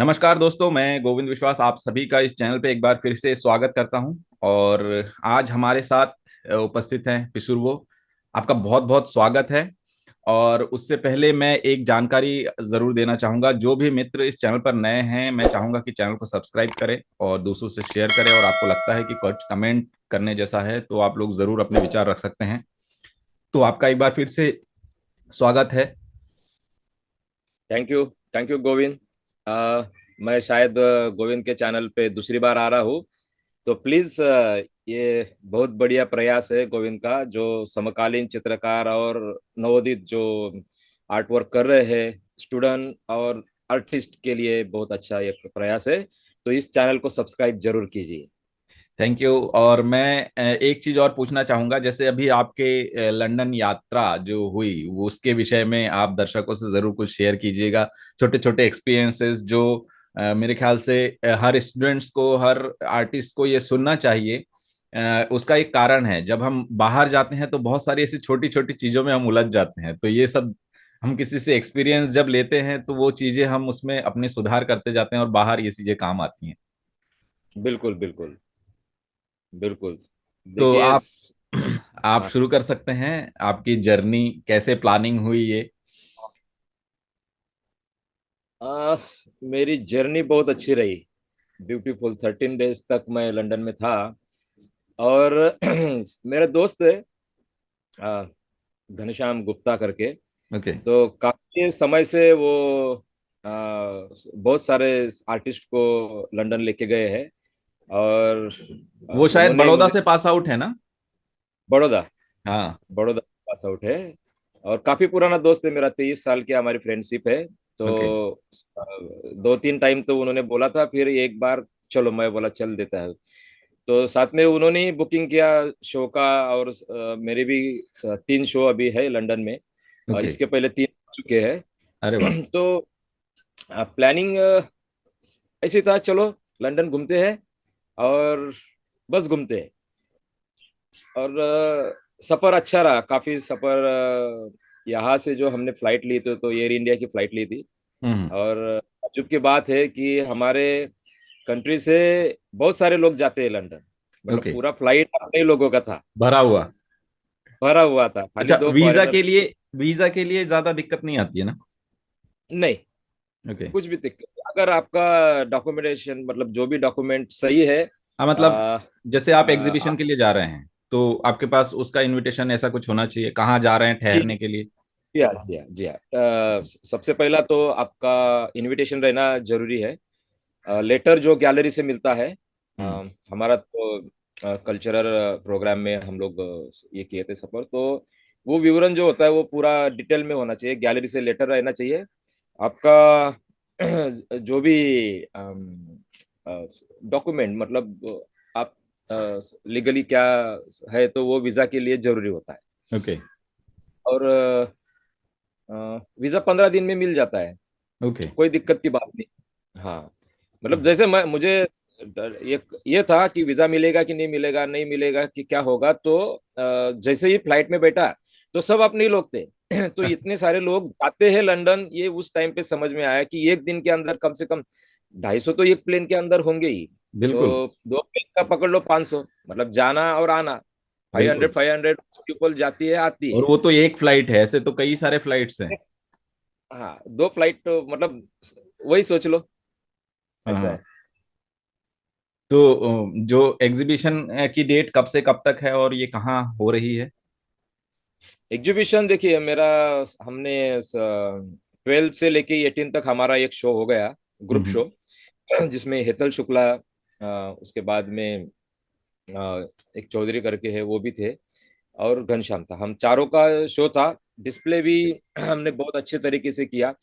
नमस्कार दोस्तों, मैं गोविंद विश्वास आप सभी का इस चैनल पे एक बार फिर से स्वागत करता हूं। और आज हमारे साथ उपस्थित हैं पिशुर। आपका बहुत बहुत स्वागत है। और उससे पहले मैं एक जानकारी जरूर देना चाहूंगा। जो भी मित्र इस चैनल पर नए हैं, मैं चाहूंगा कि चैनल को सब्सक्राइब करें और दूसरों से शेयर करें। और आपको लगता है कि कुछ कमेंट करने जैसा है तो आप लोग जरूर अपने विचार रख सकते हैं। तो आपका एक बार फिर से स्वागत है। Thank you Govind. अ, मैं शायद गोविंद के चैनल पे दूसरी बार आ रहा हूँ। तो प्लीज ये बहुत बढ़िया प्रयास है गोविंद का, जो समकालीन चित्रकार और नवोदित जो आर्ट वर्क कर रहे हैं स्टूडेंट और आर्टिस्ट के लिए बहुत अच्छा एक प्रयास है। तो इस चैनल को सब्सक्राइब जरूर कीजिए। Thank you. और मैं एक चीज और पूछना चाहूंगा। जैसे अभी आपके लंदन यात्रा जो हुई, वो उसके विषय में आप दर्शकों से जरूर कुछ शेयर कीजिएगा। छोटे छोटे एक्सपीरियंसेस जो मेरे ख्याल से हर स्टूडेंट्स को, हर आर्टिस्ट को ये सुनना चाहिए। उसका एक कारण है, जब हम बाहर जाते हैं तो बहुत सारी ऐसी छोटी छोटी चीजों में हम उलझ जाते हैं। तो ये सब हम किसी से एक्सपीरियंस जब लेते हैं तो वो चीजें हम उसमें अपने सुधार करते जाते हैं और बाहर ये चीजें काम आती हैं। बिल्कुल बिल्कुल बिल्कुल। तो देखिए आप हाँ, शुरू कर सकते हैं। आपकी जर्नी कैसे प्लानिंग हुई ये? आ, मेरी जर्नी बहुत अच्छी रही। ब्यूटीफुल 13 डेज तक मैं लंदन में था। और मेरे दोस्त है आ, घनश्याम गुप्ता करके। ओके। तो काफी समय से वो बहुत सारे आर्टिस्ट को लंदन लेके गए हैं। और वो शायद उन्होंने बड़ौदा मुझे से पास आउट है ना? बड़ौदा हाँ। बड़ौदा पास आउट है। और काफी पुराना दोस्त है मेरा, 23 साल की हमारी फ्रेंडशिप है। ओके। तो 2-3 टाइम तो उन्होंने बोला था, फिर एक बार चलो मैं बोला चल देता है। तो साथ में उन्होंने ही बुकिंग किया शो का। और मेरे भी 3 शो अभी है लंदन में। ओके। इसके पहले 3 हो चुके अरे वाह। हैं। तो प्लानिंग ऐसे था, चलो लंदन घूमते हैं और बस घूमते हैं। और सफर अच्छा रहा, काफी सफर। यहाँ से जो हमने फ्लाइट ली थी तो एयर इंडिया की फ्लाइट ली थी। हम्म। और ताज्जुब की बात है कि हमारे कंट्री से बहुत सारे लोग जाते हैं लंदन। मतलब ओके। पूरा फ्लाइट अपने ही लोगों का था, भरा हुआ। भरा हुआ था, खाली अच्छा, दो वीजा फॉरेनर। के लिए, वीजा के लिए ज्यादा दिक्कत नहीं आती है ना? नहीं, ओके। कुछ भी दिक्कत अगर आपका डॉक्यूमेंटेशन मतलब जो भी डॉक्यूमेंट सही है। हाँ, मतलब आ, जैसे आप आ, एग्जीबिशन के लिए जा रहे हैं तो आपके पास उसका इनविटेशन ऐसा कुछ होना चाहिए, कहाँ जा रहे हैं जी ठहरने के लिए? जी हाँ जी हाँ जी हाँ। सबसे पहला तो आपका इनविटेशन रहना जरूरी है। लेटर जो गैलरी से मिलता है। अ, हम्म। हमारा तो कल्चरल प्रोग्राम में हम लोग ये किए थे सफर। तो वो विवरण जो होता है वो पूरा डिटेल में होना चाहिए, गैलरी से लेटर रहना चाहिए आपका। जो भी डॉक्यूमेंट मतलब आप लीगली क्या है, तो वो वीजा के लिए जरूरी होता है। ओके। और वीजा 15 दिन में मिल जाता है, ओके। कोई दिक्कत की बात नहीं। हाँ, मतलब हम्म। जैसे मैं मुझे ये था कि वीजा मिलेगा कि नहीं मिलेगा, नहीं मिलेगा कि क्या होगा। तो जैसे ही फ्लाइट में बैठा तो सब अपने ही लोग थे। तो इतने सारे लोग आते हैं लंदन, ये उस टाइम पे समझ में आया कि एक दिन के अंदर कम से कम 250 तो एक प्लेन के अंदर होंगे ही। बिल्कुल। तो 2 प्लेन का पकड़ लो 500, मतलब जाना और आना। फाइव बिल्कुल। हंड्रेड 500 पीपल जाती है आती और है। वो तो एक फ्लाइट है, ऐसे तो कई सारे फ्लाइट्स हैं। हाँ, 2 फ्लाइट तो मतलब वही सोच लो, हाँ ऐसा हाँ। है। तो जो एग्जीबिशन की डेट कब से कब तक है और ये कहाँ हो रही है? एग्जीबिशन देखिए मेरा, हमने 12 से लेके 18 तक हमारा एक शो हो गया, ग्रुप हम्म। शो। जिसमें हेतल शुक्ला, उसके बाद में एक चौधरी करके है वो भी थे, और घनश्याम था। हम चारों का शो था। डिस्प्ले भी हमने बहुत अच्छे तरीके से किया।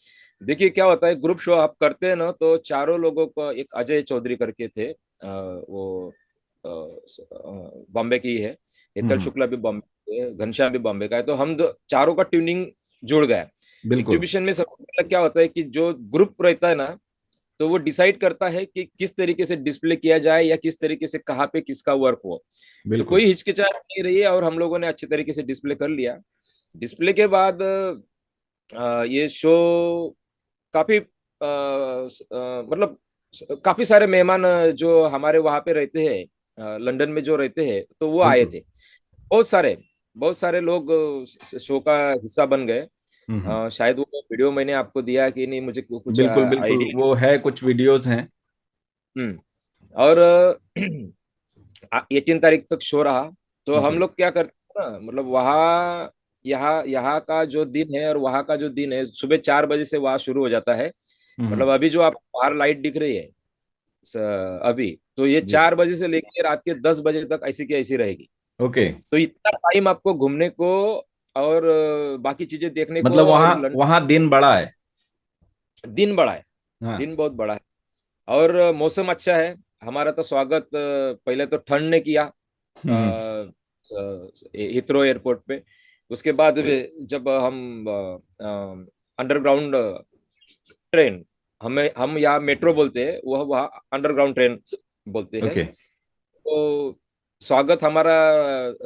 देखिए क्या होता है, ग्रुप शो आप करते हैं ना, तो चारों लोगों को, एक अजय चौधरी करके थे, वो बॉम्बे की ही है। हेतल हम्म। शुक्ला भी बॉम्बे के है, घनश्याम भी बॉम्बे का है। तो हम चारों का ट्यूनिंग जुड़ गया। बिल्कुल। एग्जीबिशन में सबसे पहले क्या होता है कि जो ग्रुप रहता है ना, तो वो डिसाइड करता है कि किस तरीके से डिस्प्ले किया जाए या किस तरीके से कहाँ पे किसका वर्क हो। तो बिल्कुल। कोई हिचकिचाहट नहीं रही है और हम लोगों ने अच्छे तरीके से डिस्प्ले कर लिया। डिस्प्ले के बाद ये शो काफी मतलब काफी सारे मेहमान जो हमारे वहाँ पे रहते हैं, लंदन में जो रहते हैं, तो वो आए बिल्कुल। थे। बहुत सारे लोग शो का हिस्सा बन गए। हम्म। शायद वो वीडियो मैंने आपको दिया कि नहीं, मुझे कुछ बिल्कुल बिल्कुल, आइडिया। वो है, कुछ वीडियोस हैं। हम्म। और 18 तारीख तक शो रहा। तो हम ओके। लोग क्या करते हैं ना, मतलब वहाँ, यहाँ यहाँ का जो दिन है और वहाँ का जो दिन है, सुबह 4 बजे से वहाँ शुरू हो जाता है। मतलब हम्म। अभी जो आप बाहर लाइट दिख रही है, अभी तो ये जी। 4 बजे से लेकर रात के 10 बजे तक ऐसी की ऐसी रहेगी। ओके। तो इतना टाइम आपको घूमने को और बाकी चीजें देखने को, मतलब और वहाँ वहाँ दिन बड़ा है। दिन बड़ा है। हाँ। दिन बहुत बड़ा है। और मौसम अच्छा है। हमारा तो स्वागत पहले तो ठंड ने किया हम्म। हिथ्रो एयरपोर्ट पे। उसके बाद जब हम अंडरग्राउंड ट्रेन, हम यहाँ मेट्रो बोलते हैं, वह वहाँ अंडरग्राउंड ट्रेन बोलते हैं। ओके। तो स्वागत हमारा,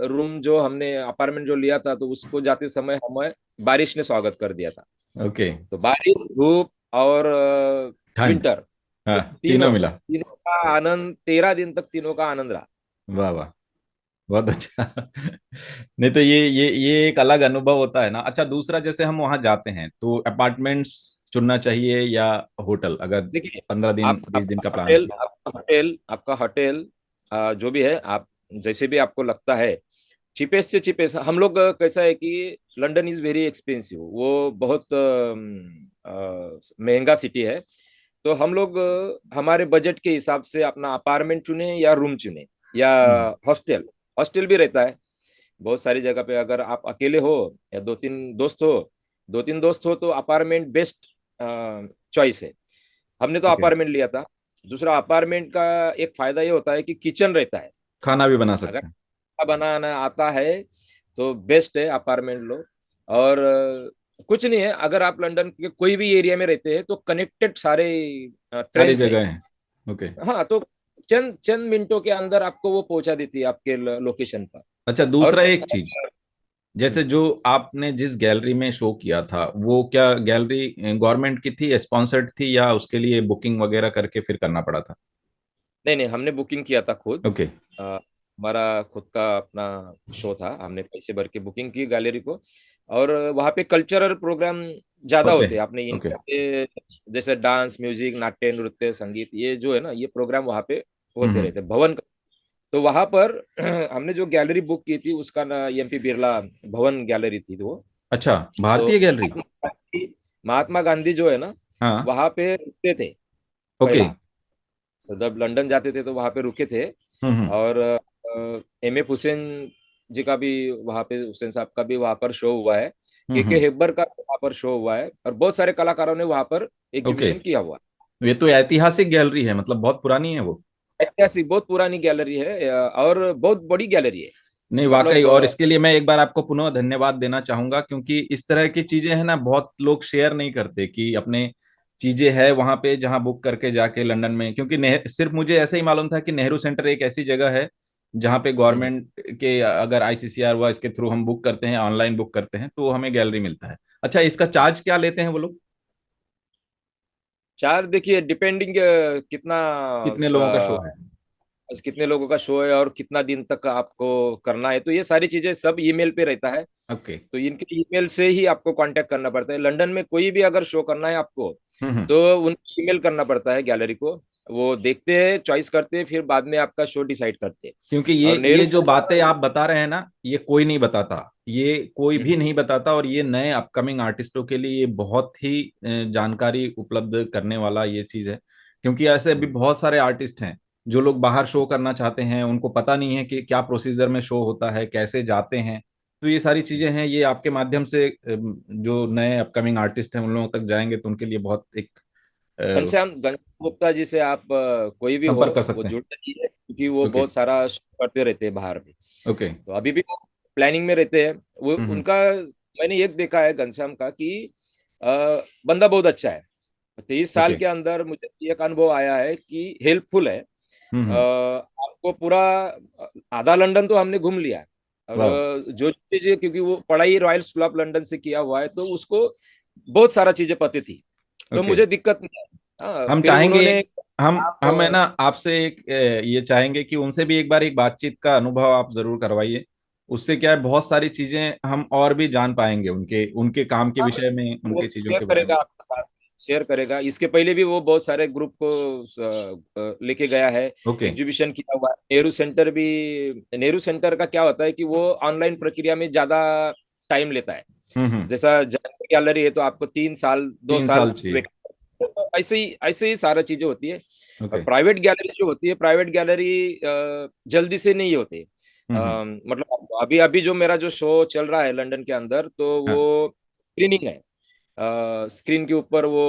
रूम जो हमने अपार्टमेंट जो लिया था, तो उसको जाते समय हमें बारिश ने स्वागत कर दिया था। ओके। तो बारिश, धूप और ठंड। विंटर, हाँ, ये तीनों तीनों मिला। तीनों का आनंद, 13 दिन तक तीनों का आनंद रहा। वाह वाह, बहुत अच्छा। नहीं तो ये एक अलग अनुभव होता है ना। अच्छा, दूसरा, जैसे हम वहां जाते हैं तो अपार्टमेंट्स चुनना चाहिए या होटल, अगर देखिए, 15 दिन आप 20 दिन का आपका प्लान होटल है? आपका होटल जो भी है, आप जैसे भी आपको लगता है, चीपेस्ट से चीपेस्ट। हम लोग कैसा है कि लंदन इज वेरी एक्सपेंसिव, वो बहुत महंगा सिटी है। तो हम लोग हमारे बजट के हिसाब से अपना अपार्टमेंट चुने या रूम चुने, या हम्म। हॉस्टल। हॉस्टल भी रहता है बहुत सारी जगह पे। अगर आप अकेले हो या दो तीन दोस्त हो तो अपार्टमेंट बेस्ट चॉइस है। हमने तो ओके। अपार्टमेंट लिया था। दूसरा, अपार्टमेंट का एक फायदा ये होता है कि किचन रहता है। खाना भी बना अगर सकते हैं। खाना बनाना आता है तो बेस्ट है, अपार्टमेंट लो। और कुछ नहीं है, अगर आप लंदन के कोई भी एरिया में रहते हैं तो कनेक्टेड सारे सारी ट्रेन है। जगह हैं। ओके। हाँ, तो चंद चंद मिनटों के अंदर आपको वो पहुंचा देती है आपके लोकेशन पर। अच्छा, और दूसरा एक चीज, जैसे जो आपने जिस गैलरी में शो किया था, वो क्या गैलरी गवर्नमेंट की थी, स्पॉन्सर्ड थी, या उसके लिए बुकिंग वगैरह करके फिर करना पड़ा था? नहीं नहीं, हमने बुकिंग किया था खुद। ओके। अ, हमारा खुद का अपना शो था, हमने पैसे भर के बुकिंग की गैलरी को। और वहाँ पे कल्चरल प्रोग्राम ज्यादा होते होते हैं। हैं। आपने ओके। इंडिया से जैसे डांस, म्यूजिक, नाट्य, नृत्य, संगीत, ये जो है ना, ये प्रोग्राम वहाँ पे होते हम्म। रहते हैं, भवन का। तो वहाँ पर हमने जो गैलरी बुक की थी उसका ना एमपी बिरला भवन गैलरी थी वो। अच्छा, तो भारतीय गैलरी। महात्मा गांधी जो है ना, हाँ। वहाँ पे रुकते थे ओके। पहला। so जब लंदन जाते थे तो वहां पे रुके थे। हम्म। और एम एफ हुसैन जी का भी वहां पे, हुसैन साहब का भी वहां पर शो हुआ है। के हम्म। हेब्बर का वहां पर शो हुआ है, और बहुत सारे कलाकारों ने वहां पर ओके। एग्जीबिशन किया हुआ ये तो ऐतिहासिक गैलरी है, मतलब बहुत पुरानी है वो। है। ऐतिहासिक, बहुत पुरानी गैलरी है, और बहुत बड़ी गैलरी है। नहीं, वाकई, मतलब और इसके लिए मैं एक बार आपको पुनः धन्यवाद देना चाहूंगा, क्योंकि इस तरह की चीजें हैं ना, बहुत लोग शेयर नहीं करते कि अपने चीजें है वहां पे जहां बुक करके जाके लंदन में। क्योंकि सिर्फ मुझे ऐसे ही मालूम था कि नेहरू सेंटर एक ऐसी जगह है जहां पे हम्म, गवर्नमेंट के, अगर आईसीसीआर हुआ इसके थ्रू हम बुक करते हैं, ऑनलाइन बुक करते हैं, तो हमें गैलरी मिलता है। अच्छा, इसका चार्ज क्या लेते हैं वो लोग? चार देखिए, डिपेंडिंग कितना कितने लोगों का शो है? कितने लोगों का शो है और कितना दिन तक आपको करना है, तो ये सारी चीजें सब ईमेल पे रहता है। ओके। तो इनके ईमेल से ही आपको कांटेक्ट करना पड़ता है। लंदन में कोई भी अगर शो करना है आपको, हम्म। तो उनको ईमेल करना पड़ता है गैलरी को। वो देखते हैं, चॉइस करते हैं, फिर बाद में आपका शो डिसाइड करते हैं। क्योंकि ये और नेहरू, ये जो बातें आप बता रहे हैं ना, ये कोई नहीं बताता, ये कोई भी नहीं बताता। और ये नए अपकमिंग आर्टिस्टों के लिए ये बहुत ही जानकारी उपलब्ध करने वाला ये चीज है। क्योंकि ऐसे अभी बहुत सारे आर्टिस्ट हैं जो लोग बाहर शो करना चाहते हैं, उनको पता नहीं है कि क्या प्रोसीजर में शो होता है, कैसे जाते हैं। तो ये सारी चीजें हैं, ये आपके माध्यम से जो नए अपकमिंग आर्टिस्ट हैं उन लोगों तक जाएंगे, तो उनके लिए बहुत एक घनश्याम गुप्ता जी से आप कोई भी हो, संपर्क कर वो सकते हैं। जुड़ जाइए, क्योंकि वो ओके। बहुत सारा शो करते रहते हैं बाहर भी। ओके। तो अभी भी वो प्लानिंग में रहते हैं। वो हम्म। उनका, मैंने एक देखा है घनश्याम का कि अ, बंदा बहुत अच्छा है। 23 साल ओके। के अंदर मुझे एक अनुभव आया है कि हेल्पफुल है। हम्म। आपको पूरा आधा लंदन तो हमने घूम लिया है। और वाह। जो चीजें, क्योंकि वो पढ़ाई रॉयल स्कूल ऑफ लंदन से किया हुआ है, तो उसको बहुत सारा चीजें पता थी। तो ओके। मुझे दिक्कत नहीं है। हाँ, हम फिर चाहेंगे, उन्होंने हम है आप ना आपसे एक ये चाहेंगे कि उनसे भी एक बार एक बातचीत का अनुभव आप जरूर करवाइए। उससे क्या है, बहुत सारी चीजें हम और भी जान पाएंगे उनके उनके काम के हाँ, विषय में, वो उनके चीजों शेयर के बारे में। करेगा आपके साथ, शेयर करेगा। इसके पहले भी वो बहुत सारे ग्रुप को लेके गया है, ओके। एग्जीबिशन किया हुआ है। नेहरू सेंटर भी, नेहरू सेंटर का क्या होता है कि वो ऑनलाइन प्रक्रिया में ज्यादा टाइम लेता है। हम्म। जैसा जैन गैलरी है तो आपको 3 साल, दो 3 साल साल चाहिए। वेट, तो ऐसे ही सारा चीजें होती है। और ओके। प्राइवेट गैलरी जो होती है, प्राइवेट गैलरी जल्दी से नहीं होती। हम्म। मतलब अभी अभी जो मेरा जो शो चल रहा है लंदन के अंदर, तो हाँ। वो स्क्रीनिंग है, स्क्रीन के ऊपर वो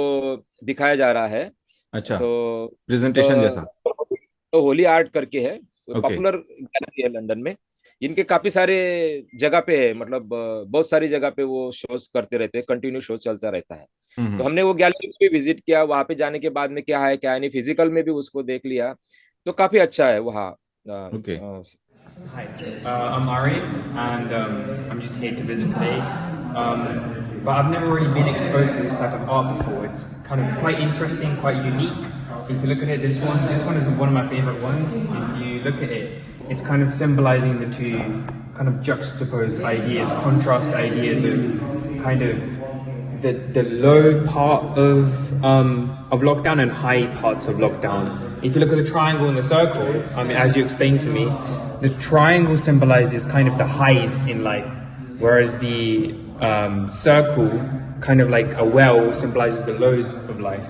दिखाया जा रहा है। अच्छा, तो प्रेजेंटेशन जैसा। तो होली आर्ट करके है, ओके। पॉपुलर गैलरी है लंदन में। इनके काफी सारे जगह पे है, मतलब बहुत सारी जगह पे वो शोज करते रहते हैं, कंटिन्यू शो चलता रहता है। तो हम्म। हमने वो गैलरी भी विजिट किया, वहां पे जाने के बाद में क्या है क्या है नहीं, फिजिकल में भी उसको देख लिया। तो काफी अच्छा है वहाँ। Okay. Hi, I'm Ari, and I'm just here to visit today. But I've never really been exposed to this type of art before. It's kind of quite interesting, quite unique. If you look at it, this one is one of my favorite ones. If you look at it, it's kind of symbolizing the two kind of juxtaposed ideas, contrast ideas of kind of the low part of lockdown and high parts of lockdown. If you look at the triangle and the circle, I mean, as you explained to me, the triangle symbolizes kind of the highs in life, whereas the circle, kind of like a well, symbolizes the lows of life.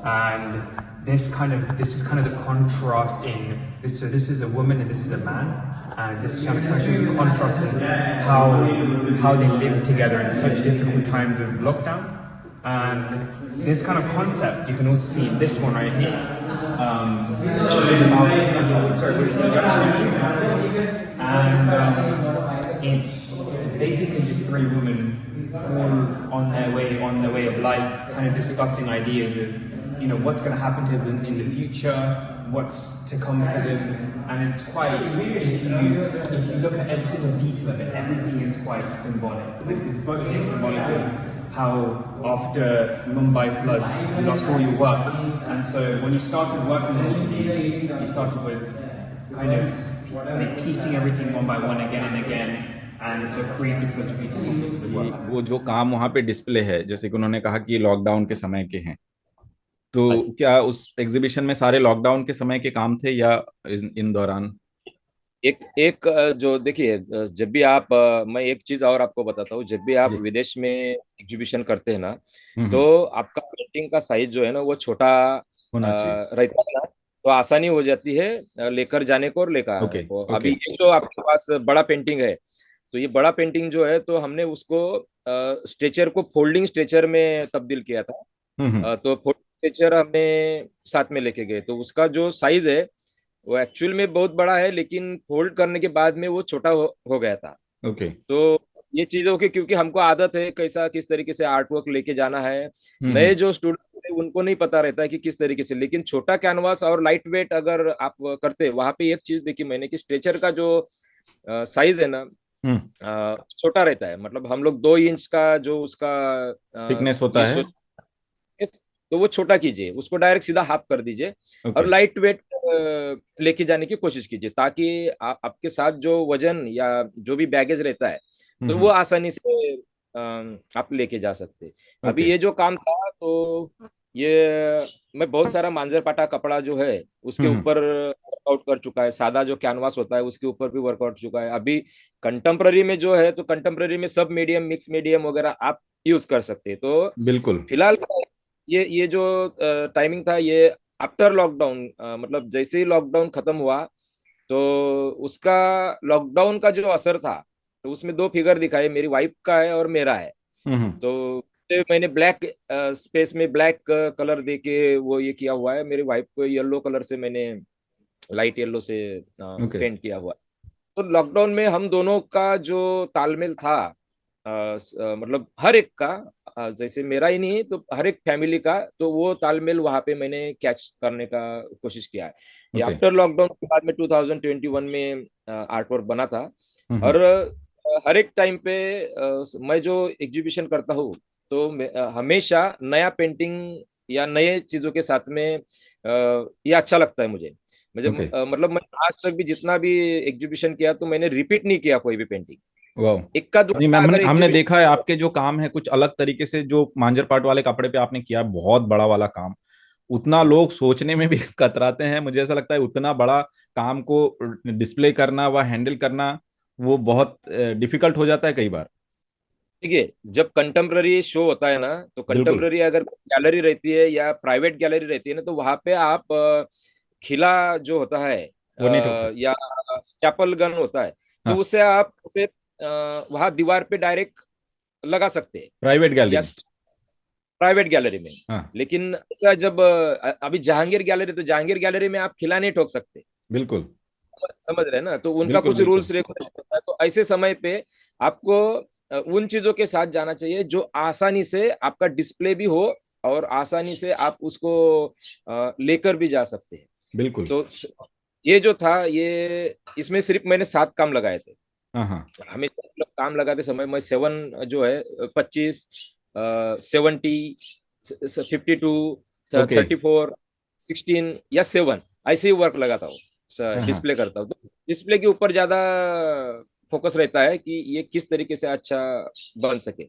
And this is kind of the contrast in this. So this is a woman and this is a man, and this kind of shows the contrast in how they live together in such difficult times of lockdown. And this kind of concept you can also see in this one right here, which is about celebrity elections, and it's basically just three women all on their way of life, kind of discussing ideas of what's going to happen to them in the future, what's to come for them, and it's quite. If you look at every single detail of it, everything is quite symbolic. Like this boat is symbolic of how after Mumbai floods you lost all your work, and so when you started working on these, you started with kind of like piecing everything one by one again and again, and so created such a beautiful piece of the ये work. वो जो काम वहाँ पे display है, जैसे कि उन्होंने कहा कि लॉकडाउन के समय के हैं, तो हाँ जी। क्या उस एग्जीबिशन में सारे लॉकडाउन के समय के काम थे या इन दौरान? एक एक जो देखिए, जब भी आप मैं एक चीज और आपको बताता हूँ, जब भी आप जी। विदेश में एग्जीबिशन करते हैं ना, हम्म। तो आपका पेंटिंग का साइज जो है ना वो छोटा होना चाहिए। रहता है ना, तो आसानी हो जाती है लेकर जाने को और लेकर आने ओके। को। अभी ओके। ये जो आपके पास बड़ा पेंटिंग है, तो ये बड़ा पेंटिंग जो है, तो हमने उसको स्ट्रेचर को फोल्डिंग स्ट्रेचर में तब्दील किया था। हम्म। तो फोल्डिंग स्ट्रेचर हमने साथ में लेके गए, तो उसका जो साइज है वो एक्चुअल में बहुत बड़ा है, लेकिन फोल्ड करने के बाद में वो छोटा हो गया था। ओके। तो ये चीजें होगी, क्योंकि हमको आदत है कैसा किस तरीके से आर्ट वर्क लेके जाना है। हम्म। नए जो स्टूडेंट है उनको नहीं पता रहता है कि किस तरीके से, लेकिन छोटा कैनवास और लाइट वेट अगर आप करते हैं, वहां पे एक चीज देखी मैंने कि स्ट्रेचर का जो साइज है ना, हम्म। छोटा रहता है। मतलब हम लोग 2 इंच का जो उसका थिकनेस होता ये है। सोच, तो वो छोटा कीजिए, उसको डायरेक्ट सीधा हाफ कर दीजिए, और ओके। लाइट वेट लेके जाने की कोशिश कीजिए, ताकि आपके साथ जो वजन या जो भी बैगेज रहता है, तो वो हम्म। आसानी से आप लेके जा सकते हैं। अभी ओके। ये जो काम था, तो ये मैं बहुत सारा मांजर पाटा कपड़ा जो है उसके हम्म। ऊपर वर्कआउट कर चुका है, सादा जो कैनवास होता है उसके ऊपर भी वर्कआउट चुका है। अभी कंटेम्प्ररी में जो है, तो कंटेम्प्ररी में सब मीडियम, मिक्स मीडियम वगैरह आप यूज कर सकते हैं। तो बिल्कुल। फिलहाल ये जो टाइमिंग था, ये आफ्टर लॉकडाउन, मतलब जैसे ही लॉकडाउन खत्म हुआ, तो उसका लॉकडाउन का जो असर था, तो उसमें 2 फिगर दिखाए, मेरी वाइफ का है और मेरा है। हम्म। तो मैंने ब्लैक स्पेस में ब्लैक कलर दे के वो ये किया हुआ है, मेरी वाइफ को येलो कलर से मैंने लाइट येलो से ओके। पेंट किया हुआ है। तो लॉकडाउन में हम दोनों का जो तालमेल था, मतलब हर एक का, जैसे मेरा ही नहीं तो हर एक फैमिली का, तो वो तालमेल वहां पे मैंने कैच करने का कोशिश किया है। ये ओके। आफ्टर लॉकडाउन के बाद में 2021 में आर्ट वर्क बना था। हम्म। और हर एक टाइम पे मैं जो एग्जीबिशन करता हूँ, तो हमेशा नया पेंटिंग या नए चीजों के साथ में ये अच्छा लगता है मुझे। मुझे ओके। मतलब मैं आज तक भी जितना भी एग्जीबिशन किया तो मैंने रिपीट नहीं किया कोई भी पेंटिंग। वाह। इक्का नहीं मैं दुक्का अगर हमने एग्जीबिशन। देखा है आपके जो काम है कुछ अलग तरीके से, जो मांजर पाट वाले कपड़े पे आपने किया, बहुत बड़ा वाला काम। उतना लोग सोचने में भी कतराते हैं, मुझे ऐसा लगता है उतना बड़ा काम को डिस्प्ले करना व हैंडल करना वो बहुत डिफिकल्ट हो जाता है कई बार। देखिए, जब कंटेम्प्ररी शो होता है ना, तो बिल्कुल। कंटेम्प्ररी अगर गैलरी रहती है या प्राइवेट गैलरी रहती है ना, तो वहां पे आप खिला जो होता है वो नहीं ठोक सकते। या स्टैपल गन होता है, तो हाँ। उससे आप उसे वहां दीवार पे डायरेक्ट लगा सकते हैं प्राइवेट गैलरी या में। प्राइवेट गैलरी में। हाँ। लेकिन ऐसा जब अभी जहांगीर गैलरी, तो जहांगीर गैलरी में आप खिला नहीं ठोक सकते। बिल्कुल समझ रहे हैं ना, तो उनका बिल्कुल। कुछ बिल्कुल। रूल्स रेगुलेशन होता है। तो ऐसे समय पे आपको उन चीजों के साथ जाना चाहिए जो आसानी से आपका डिस्प्ले भी हो और आसानी से आप उसको लेकर भी जा सकते हैं। बिल्कुल। तो ये जो था, ये इसमें सिर्फ मैंने 7 काम लगाए थे। हाँ हाँ। हमेशा मतलब काम लगाते समय मैं 7 जो है 25 70 52 ओके। 34 16 या 7 ऐसे ही वर्क लगाता हूँ, हाँ हाँ। डिस्प्ले करता हूँ। तो डिस्प्ले के ऊपर ज्यादा फोकस रहता है कि ये किस तरीके से अच्छा बन सके।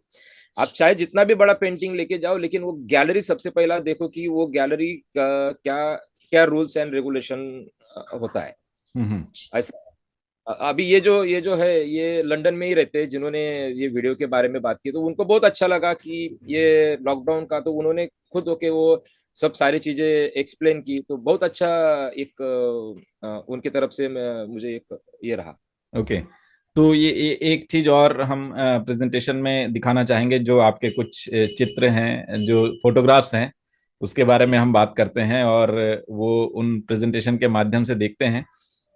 आप चाहे जितना भी बड़ा पेंटिंग लेके जाओ, लेकिन वो गैलरी सबसे पहला देखो कि वो गैलरी का क्या क्या रूल्स एंड रेगुलेशन होता है। हम्म। ऐसा अभी ये जो है, ये लंदन में ही रहते हैं जिन्होंने ये वीडियो के बारे में बात की, तो उनको बहुत अच्छा लगा कि ये लॉकडाउन का, तो उन्होंने खुद होके वो सब सारी चीजें एक्सप्लेन की। तो बहुत अच्छा एक उनकी तरफ से मुझे एक ये रहा। ओके। तो एक चीज और हम प्रेजेंटेशन में दिखाना चाहेंगे, जो आपके कुछ चित्र हैं, जो फोटोग्राफ्स हैं, उसके बारे में हम बात करते हैं और वो उन प्रेजेंटेशन के माध्यम से देखते हैं।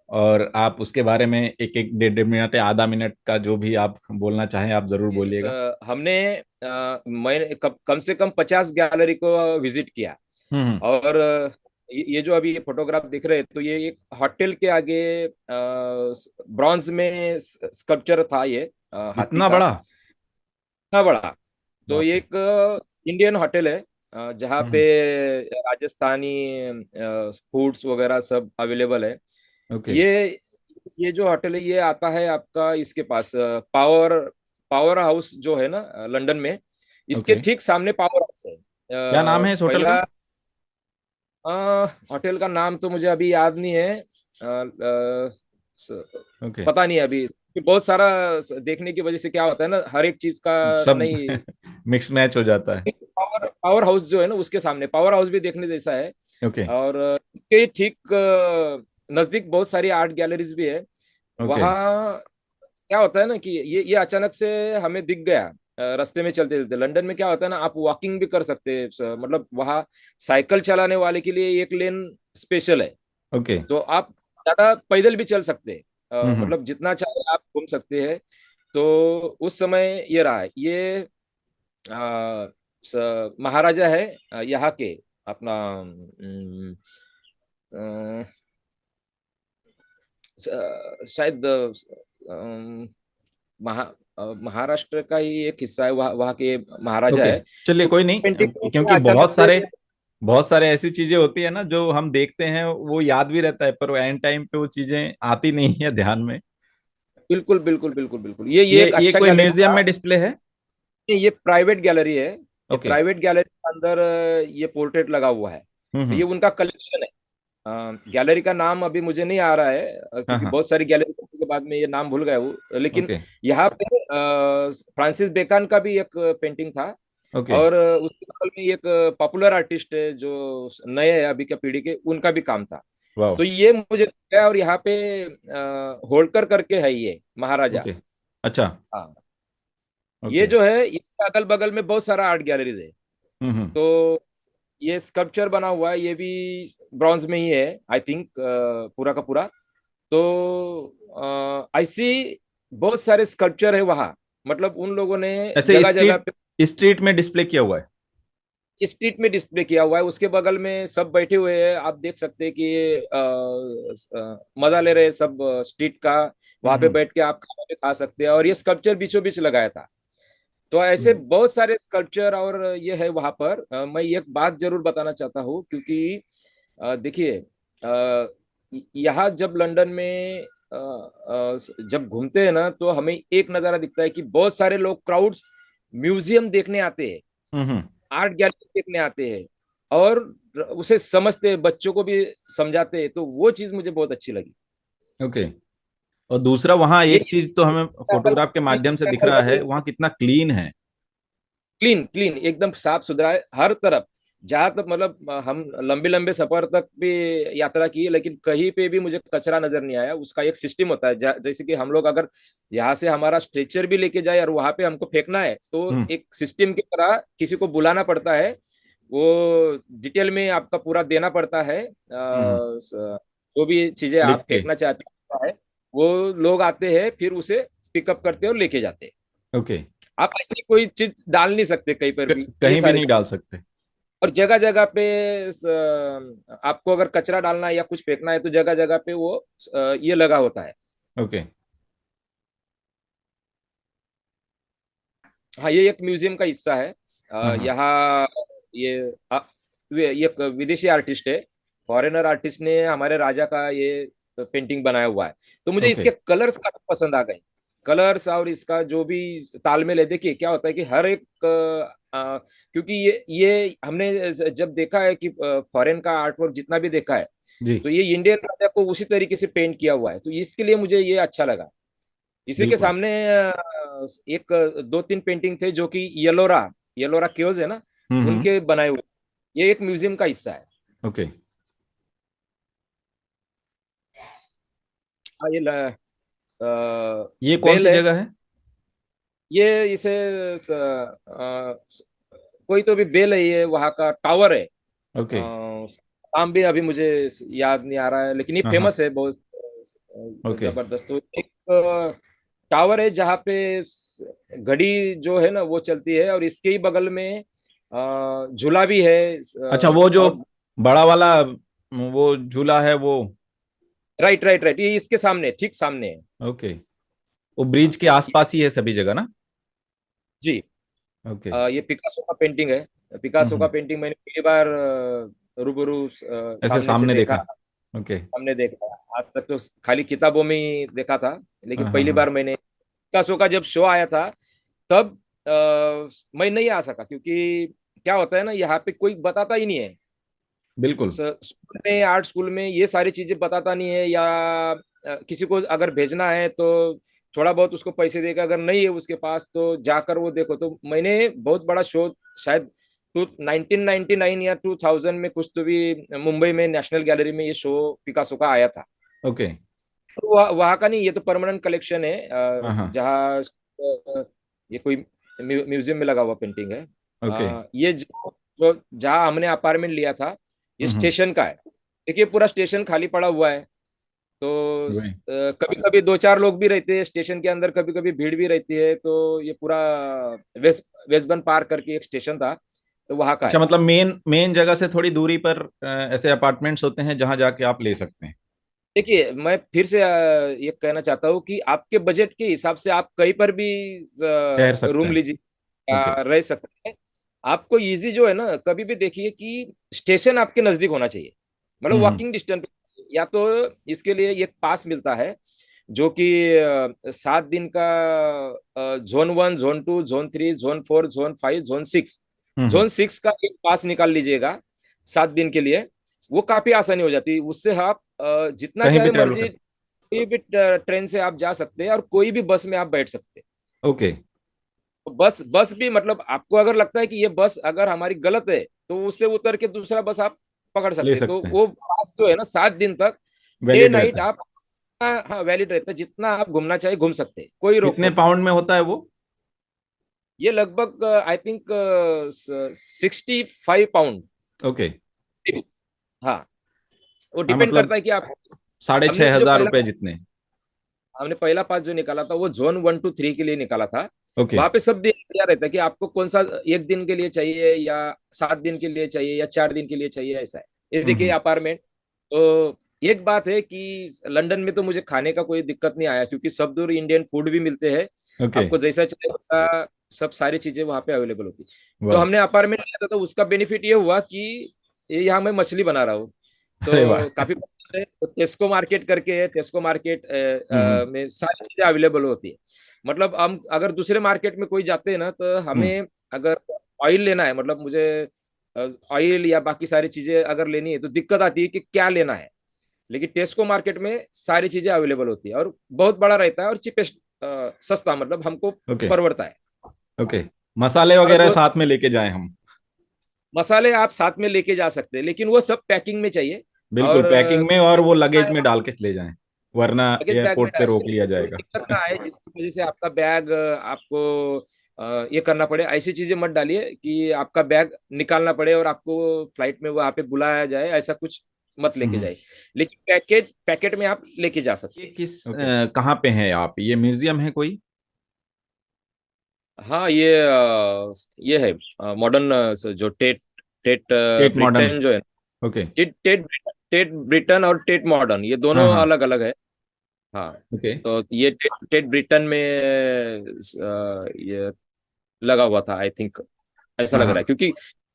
और आप उसके बारे में एक एक डेढ़ डेढ़ मिनट या आधा मिनट का जो भी आप बोलना चाहें आप जरूर बोलिएगा। हमने मैंने कम से कम 50 गैलरी को विजिट किया। हम्म। और ये जो अभी ये फोटोग्राफ दिख रहे हैं, तो ये एक होटल के आगे ब्रॉन्ज में स्कल्पचर था, ये हाथी इतना का, बड़ा। इतना बड़ा। तो बाप ये रे। एक इंडियन होटल है जहाँ पे हम्म। राजस्थानी फूड्स वगैरह सब अवेलेबल है। ओके। ये जो होटल है, ये आता है आपका इसके पास पावर पावर हाउस जो है ना लंदन में, इसके ओके। ठीक सामने पावर हाउस है। क्या नाम है इस होटल का? पहला होटल का नाम तो मुझे अभी याद नहीं है। ओके। पता नहीं अभी, बहुत सारा देखने की वजह से क्या होता है ना, हर एक चीज का सब नहीं। मिक्स मैच हो जाता है। पावर पावर हाउस जो है ना, उसके सामने पावर हाउस भी देखने जैसा है। ओके। और इसके ठीक नजदीक बहुत सारी आर्ट गैलरीज भी है। ओके। वहाँ क्या होता है ना कि ये अचानक से हमें दिख गया रास्ते में चलते चलते। लंदन में क्या होता है ना, आप वॉकिंग भी कर सकते हैं, मतलब वहाँ साइकिल चलाने वाले के लिए एक लेन स्पेशल है। ओके। तो आप ज्यादा पैदल भी चल सकते हैं, हम्म। मतलब जितना चाहे आप घूम सकते हैं। तो उस समय ये रहा है, ये महाराजा है यहाँ के, अपना शायद महा महाराष्ट्र का ही एक हिस्सा है, वहाँ के महाराजा ओके। है। चलिए तो कोई नहीं, पेंटिंग क्योंकि अचानक से। बहुत सारे ऐसी चीजें होती है ना जो हम देखते हैं वो याद भी रहता है, पर एंड टाइम पे वो चीजें आती नहीं है ध्यान में। बिल्कुल बिल्कुल बिल्कुल बिल्कुल, ये एक ये अच्छा कोई गैलरी म्यूजियम था। में डिस्प्ले है? ये प्राइवेट गैलरी है। ये ओके। प्राइवेट गैलरी के अंदर ये पोर्ट्रेट लगा हुआ है। तो ये हम्म। उनका कलेक्शन है। गैलरी का नाम अभी मुझे नहीं आ रहा है हाँ क्योंकि हाँ। बहुत सारी गैलरी के बाद में ये नाम भूल गया वो, लेकिन ओके। यहाँ पे फ्रांसिस बेकन का भी एक पेंटिंग था। ओके। और उसके बगल में एक पॉपुलर आर्टिस्ट है जो नए है अभी के पीढ़ी के, उनका भी काम था। वाह। तो ये मुझे क्या, और यहाँ पे होल्कर करके है ये महाराजा। ओके। अच्छा। हाँ, ये ओके। जो है इसके अगल बगल में बहुत सारा आर्ट गैलरीज है। हम्म। तो ये स्कल्पचर बना हुआ है, ये भी ब्रॉन्ज में ही है आई थिंक, पूरा का पूरा। तो ऐसी बहुत सारे स्कल्पचर है वहाँ, मतलब उन लोगों ने ऐसे जगह जगह पे स्ट्रीट में डिस्प्ले किया हुआ है? स्ट्रीट में डिस्प्ले किया हुआ है। उसके बगल में सब बैठे हुए हैं, आप देख सकते हैं कि मजा ले रहे हैं सब स्ट्रीट का। वहां पे हम्म। बैठ के आप खाना भी खा सकते हैं, और ये स्कल्पचर बीचों बीच लगाया था। तो ऐसे बहुत सारे स्कल्पचर और ये है वहां पर। मैं एक बात जरूर बताना चाहता हूँ, क्योंकि देखिए, यहाँ जब लंदन में जब घूमते हैं ना, तो हमें एक नज़ारा दिखता है कि बहुत सारे लोग, क्राउड्स, म्यूजियम देखने आते हैं, हम्म। आर्ट गैलरी देखने आते हैं, और उसे समझते हैं, बच्चों को भी समझाते हैं। तो वो चीज मुझे बहुत अच्छी लगी। ओके। और दूसरा, वहाँ ये एक चीज तो हमें फोटोग्राफ के माध्यम से दिख रहा है, वहाँ कितना क्लीन है। क्लीन क्लीन एकदम साफ सुथरा है हर तरफ। जहां तक मतलब हम लंबे लंबे सफर तक भी यात्रा की, लेकिन कहीं पे भी मुझे कचरा नजर नहीं आया। उसका एक सिस्टम होता है, जैसे कि हम लोग अगर यहाँ से हमारा स्ट्रेचर भी लेके जाए और वहां पे हमको फेंकना है, तो हम्म। एक सिस्टम की तरह किसी को बुलाना पड़ता है। वो डिटेल में आपका पूरा देना पड़ता है, हम्म। जो भी चीजें लिख आप के। फेंकना चाहते हैं, वो लोग आते हैं, फिर उसे पिकअप करते हैं और लेके जाते हैं। ओके। आप ऐसी कोई चीज डाल नहीं सकते कहीं पर भी, ये कहीं भी सारी नहीं चीज। डाल सकते। और जगह जगह पे आपको अगर कचरा डालना है या कुछ फेंकना है, तो जगह जगह पे वो ये लगा होता है। ओके। हाँ, ये एक म्यूजियम का हिस्सा है। हाँ हाँ। यहाँ ये ये एक विदेशी आर्टिस्ट है, फॉरेनर आर्टिस्ट ने हमारे राजा का ये पेंटिंग बनाया हुआ है। तो मुझे ओके। इसके कलर्स काफी पसंद आ गए। कलर्स और इसका जो भी तालमेल है। देखिए क्या होता है कि हर एक क्योंकि ये हमने जब देखा है कि फॉरेन का आर्ट वर्क जितना भी देखा है, जी। तो ये इंडियन राजा को उसी तरीके से पेंट किया हुआ है। तो इसके लिए मुझे ये अच्छा लगा। इसी के बिल्कुल। सामने एक दो तीन पेंटिंग थे जो कि येलोरा येलोरा केव्स है ना, हम्म। उनके बनाए हुए। ये एक म्यूजियम का हिस्सा है। ओके। हाँ, ये कौन बेल सी है। जगह है? ये इसे कोई तो भी बेल है, ये वहाँ का टावर है। ओके। नाम भी अभी मुझे याद नहीं आ रहा है, लेकिन ये हाँ हाँ। फेमस है बहुत ओके। जबरदस्त। तो एक टावर है जहाँ पे घड़ी जो है ना वो चलती है, और इसके ही बगल में झूला भी है। अच्छा, वो जो और बड़ा वाला वो झूला है वो। राइट राइट राइट, ये इसके सामने, ठीक सामने है। ओके। वो ब्रिज हाँ, के आसपास ही है सभी जगह ना? जी। ओके। ये पिकासो का पेंटिंग है। पिकासो का हम्म। पेंटिंग मैंने पहली बार रूबरू ऐसे सामने से सामने देखा। देखा। ओके। हमने देखा, आज तक तो खाली किताबों में ही देखा था, लेकिन हाँ हाँ पहली हाँ। बार मैंने पिकासो का जब शो आया था, तब मैं नहीं आ सका, क्योंकि क्या होता है ना, यहाँ पे कोई बताता ही नहीं है। बिल्कुल। स्कूल में, आर्ट स्कूल में ये सारी चीजें बताता नहीं है, या किसी को अगर भेजना है तो थोड़ा बहुत उसको पैसे देगा, अगर नहीं है उसके पास तो जाकर वो देखो। तो मैंने बहुत बड़ा शो, शायद 1999 या 2000 में कुछ तो भी, मुंबई में नेशनल गैलरी में ये शो पिकासो का आया था। ओके। तो वहाँ का नहीं, ये तो परमानेंट कलेक्शन है, हाँ हाँ। जहाँ ये कोई म्यूजियम में लगा हुआ पेंटिंग है। ओके। ये जो जहाँ हमने अपार्टमेंट लिया था, ये हम्म। स्टेशन का है। देखिए पूरा स्टेशन खाली पड़ा हुआ है। तो वही। कभी कभी दो चार लोग भी रहते हैं स्टेशन के अंदर, कभी कभी भीड़ भी रहती है। तो ये पूरा वेस्टबर्न पार्क करके एक स्टेशन था, तो वहाँ का अच्छा, है। मतलब मेन मेन जगह से थोड़ी दूरी पर ऐसे अपार्टमेंट्स होते हैं जहां जाके आप ले सकते हैं। देखिए मैं फिर से ये कहना चाहता हूँ कि आपके बजट के हिसाब से आप कहीं पर भी ठहर सकते रूम हैं। लीजिए या ओके। रह सकते हैं। आपको इजी जो है ना, कभी भी देखिए कि स्टेशन आपके नजदीक होना चाहिए, मतलब हम्म। Walking distance. या तो इसके लिए एक पास मिलता है, जो कि 7 दिन का, zone 1, zone 2, zone 3, zone 4, zone 5, zone 6, हम्म। जोन 6 का एक पास निकाल लीजिएगा 7 दिन के लिए। वो काफी आसानी हो जाती है, उससे आप जितना कहीं भी चाहे ट्रैवल मर्जी कर। कोई भी ट्रेन से आप जा सकते हैं, और कोई भी बस में आप बैठ सकते हैं। ओके। तो बस बस भी, मतलब आपको अगर लगता है कि ये बस अगर हमारी गलत है, तो उससे उतर के दूसरा बस आप पकड़ ले सकते हैं। तो सकते हैं। वो पास जो है ना, 7 दिन तक डे वैलिड नाइट रहता है। आप, हाँ वैलिड रहता है, जितना आप घूमना चाहे घूम सकते हैं, कोई रोक कितने टोक नहीं। पाउंड में होता है वो? ये लगभग आई थिंक 65 पाउंड। ओके। हाँ, वो हाँ, डिपेंड मतलब करता है कि आप, साढ़े हमने छह जो हजार पहला रुपए जितने। हमने पहला पास जो निकाला था, वो जोन 1 to 3 के लिए निकाला था। ओके। वहां पे सब दिया रहता है कि आपको कौन सा, एक दिन के लिए चाहिए या 7 दिन के लिए चाहिए या 4 दिन के लिए चाहिए, ऐसा है। ये देखिए हम्म। अपार्टमेंट। तो एक बात है कि लंदन में तो मुझे खाने का कोई दिक्कत नहीं आया, क्योंकि सब दूर इंडियन फूड भी मिलते हैं। ओके। आपको जैसा चाहिए वैसा सब सारी चीजें वहाँ पे अवेलेबल होती। तो वाह। हमने अपार्टमेंट लिया था, तो उसका बेनिफिट ये हुआ कि ये यहाँ मैं मछली बना रहा हूँ, अरे वाह। तो काफी पसंद है। तो टेस्को मार्केट करके है, टेस्को मार्केट हम्म। में सारी चीजें अवेलेबल होती है। मतलब हम अगर दूसरे मार्केट में कोई जाते हैं ना, तो हम्म। हमें अगर ऑयल लेना है, मतलब मुझे ऑयल या बाकी सारी चीजें अगर लेनी है तो दिक्कत आती है कि क्या लेना है। लेकिन टेस्को मार्केट में सारी चीजें अवेलेबल होती है, और बहुत बड़ा रहता है, और चिपेस्ट, सस्ता, मतलब हमको ओके। परवड़ता है। ओके। मसाले और वगैरह दो साथ में लेके जाएं हम? मसाले आप साथ में लेके जा सकते हैं, लेकिन वो सब पैकिंग में चाहिए। बिल्कुल और पैकिंग में, और वो लगेज में डाल के ले जाएं, वरना लगेज बैग में एयरपोर्ट पे डाल रोक के लिया कोई जाएगा। दिक्कत ना आए, जिसकी वजह से आपका बैग आपको ये करना पड़े। ऐसी चीजें मत डालिए कि आपका बैग निकालना पड़े और आपको फ्लाइट में वहां पे बुलाया जाए, ऐसा कुछ मत लेके हम्म। जाए। लेकिन पैकेट में आप लेके जा ये सकते हैं। किस ओके। कहाँ पे हैं आप? ये म्यूजियम है कोई? हाँ, ये है मॉडर्न, जो Tate Tate Tate Modern. Britain जो है। Okay. Tate Tate Tate Britain और टेट मॉडर्न, ये हाँ दोनों हाँ। अलग अलग है। हाँ। ओके। तो ये टेट टेट ब्रिटेन में ये लगा हुआ था, आई थिंक, ऐसा हाँ लग रहा है, हाँ। क्योंकि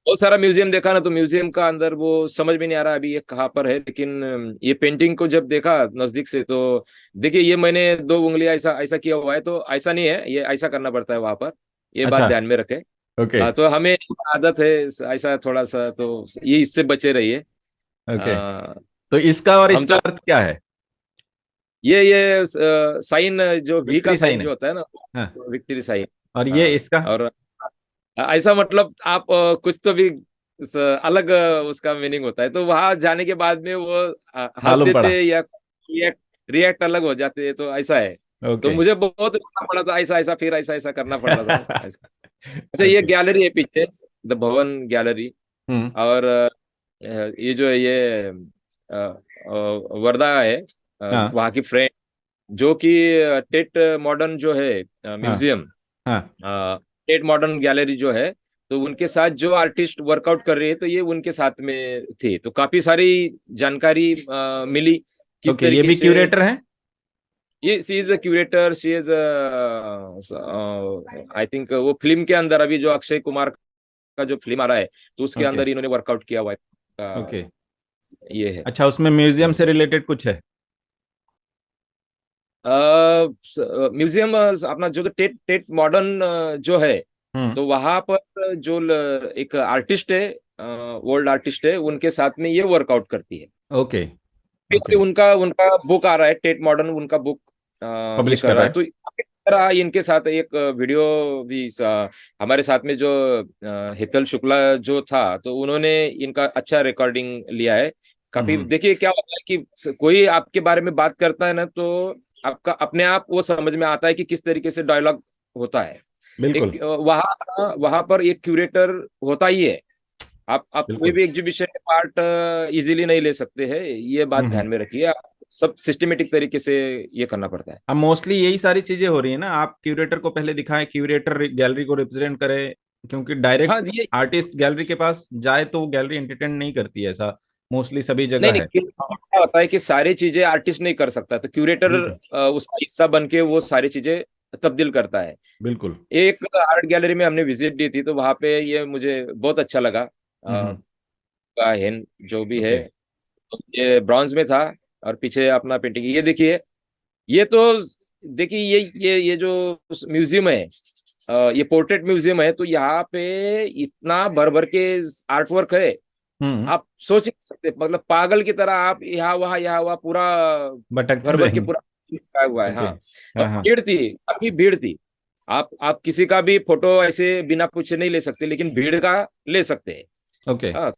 बहुत सारा म्यूजियम देखा ना, तो म्यूजियम का अंदर वो समझ में नहीं आ रहा अभी ये कहाँ पर है। लेकिन ये पेंटिंग को जब देखा नजदीक से, तो देखिए, ये मैंने दो उंगलियां ऐसा ऐसा किया हुआ है, तो ऐसा नहीं है, ये ऐसा करना पड़ता है वहां पर। ये बात अच्छा। ध्यान में रखें। ओके। तो हमें आदत है ऐसा थोड़ा सा, तो ये इससे बचे रहिए। ओके। आ, तो इसका और हम इसका तो अर्थ क्या है? ये साइन, जो वी का विक्ट्री साइन साइन जो है। होता है ना, हाँ। Victory sign. और ये हाँ। इसका? और ऐसा मतलब आप कुछ तो भी अलग उसका मीनिंग होता है, तो वहां जाने के बाद में वो हंस मालूम देते पड़ा। हैं, या रिएक्ट रिएक्ट अलग हो जाते हैं, तो ऐसा है। तो ओके। मुझे बहुत रोकना पड़ा था, ऐसा ऐसा, फिर ऐसा ऐसा करना पड़ रहा था ऐसा। अच्छा, ये ओके। गैलरी है पीछे, द भवन गैलरी। हम्म। और ये जो है, ये वर्धा है, हाँ वहाँ की फ्रेंड, जो कि टेट मॉडर्न जो है हाँ म्यूजियम, हाँ। टेट मॉडर्न गैलरी जो है, तो उनके साथ जो आर्टिस्ट वर्कआउट कर रहे हैं, तो ये उनके साथ में थे, तो काफी सारी जानकारी मिली किस ओके, ये तरीके भी से। क्यूरेटर हैं? ये she is a curator, she is I think, वो फिल्म के अंदर अभी जो अक्षय कुमार का जो फिल्म आ रहा है, तो उसके ओके। अंदर इन्होंने वर्कआउट किया हुआ है। ओके। ये है। अच्छा, उसमें म्यूजियम से रिलेटेड कुछ है? म्यूजियम अपना जो टेट टेट मॉडर्न जो है, हम्म। तो वहां पर जो एक आर्टिस्ट है, वर्ल्ड आर्टिस्ट है, उनके साथ में ये वर्कआउट करती है। ओके। फिर ओके। उनका उनका बुक आ रहा है, टेट मॉडर्न, उनका बुक ये पब्लिश कर कर रहा रहा है। है? तो इस तरह इनके साथ एक वीडियो भी हमारे साथ में जो हेतल शुक्ला जो था, तो उन्होंने इनका अच्छा रिकॉर्डिंग लिया है। काफी, हम्म। देखिए क्या होता है कि कोई आपके बारे में बात करता है ना, तो आपका अपने आप वो समझ में आता है कि किस तरीके से डायलॉग होता है। बिल्कुल। एक वहां वहां पर एक क्यूरेटर होता ही है। आप कोई बिल्कुल। भी एग्जीबिशन में पार्ट इजीली नहीं ले सकते हैं, ये बात ध्यान हम्म। में रखिए आप। सब सिस्टमेटिक तरीके से ये करना पड़ता है। अब मोस्टली यही सारी चीजें हो रही है ना, आप क्यूरेटर को पहले दिखाएं, क्यूरेटर गैलरी को रिप्रेजेंट करे, क्योंकि हाँ, डायरेक्ट ये आर्टिस्ट गैलरी के पास जाए तो वो गैलरी एंटरटेन नहीं करती है, ऐसा मोस्टली सभी नहीं जगह नहीं, है। क्या होता है कि सारी चीजें आर्टिस्ट नहीं कर सकता, तो क्यूरेटर बिल्कुल। उसका हिस्सा बन के वो सारी चीजें तब्दील करता है। बिल्कुल। एक आर्ट गैलरी में हमने विजिट दी थी, तो वहां पे ये मुझे बहुत अच्छा लगा। हम्म। का हेन जो भी है, ओके। तो ये ब्रॉन्ज में था। और पीछे अपना पेंटिंग, ये देखिए। ये तो देखिए, ये जो म्यूजियम है, ये पोर्ट्रेट म्यूजियम है, तो यहाँ पे इतना भर भर के आर्ट वर्क है। हम्म। आप सोच नहीं सकते, मतलब पागल की तरह आप यहाँ वहाँ पूरा भटकते भर भर के रहेंगे। पूरा चिपकाया हुआ है। ओके। हाँ। और हाँ हाँ। भीड़ थी, काफी भीड़ थी। आप किसी का भी फोटो ऐसे बिना पूछे नहीं ले सकते, लेकिन भीड़ का ले सकते हैं। ओके। हाँ।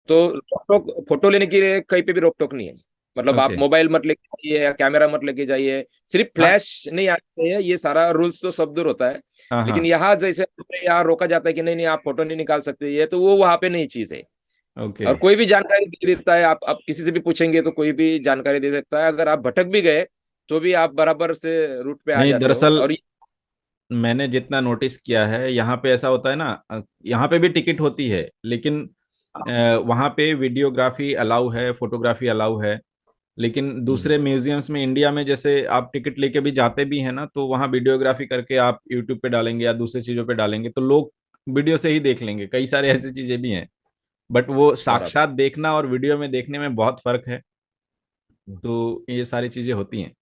तो रोक टोक फोटो लेने के लिए कहीं पे भी रोक टोक नहीं है। मतलब आप ओके। मोबाइल मत लेके जाइए, या कैमरा मत लेके जाइए, सिर्फ हाँ फ्लैश नहीं आना चाहिए, ये सारा रूल्स तो सब दूर होता है। हाँ लेकिन हाँ। यहाँ जैसे यहाँ रोका जाता है कि नहीं नहीं, आप फोटो नहीं निकाल सकते, ये तो वो वहां पे नहीं चीज है। ओके। और कोई भी जानकारी दे देता है, आप किसी से भी पूछेंगे तो कोई भी जानकारी दे सकता है। अगर आप भटक भी गए, तो भी आप बराबर से रूट पे आ नहीं, जाते हो। दरअसल और मैंने जितना नोटिस किया है, यहाँ पे ऐसा होता है ना, यहाँ पे भी टिकट होती है, लेकिन वहाँ पे वीडियोग्राफी अलाउ है, फोटोग्राफी अलाउ है। लेकिन दूसरे म्यूजियम्स में इंडिया में जैसे आप टिकट लेके भी जाते भी हैं ना, तो वहाँ वीडियोग्राफी करके आप यूट्यूब पे डालेंगे या दूसरी चीजों पे डालेंगे तो लोग वीडियो से ही देख लेंगे। कई सारे ऐसी चीजें भी हैं, बट वो बराबर। साक्षात देखना और वीडियो में देखने में बहुत फर्क है। तो ये सारी चीजें होती हैं।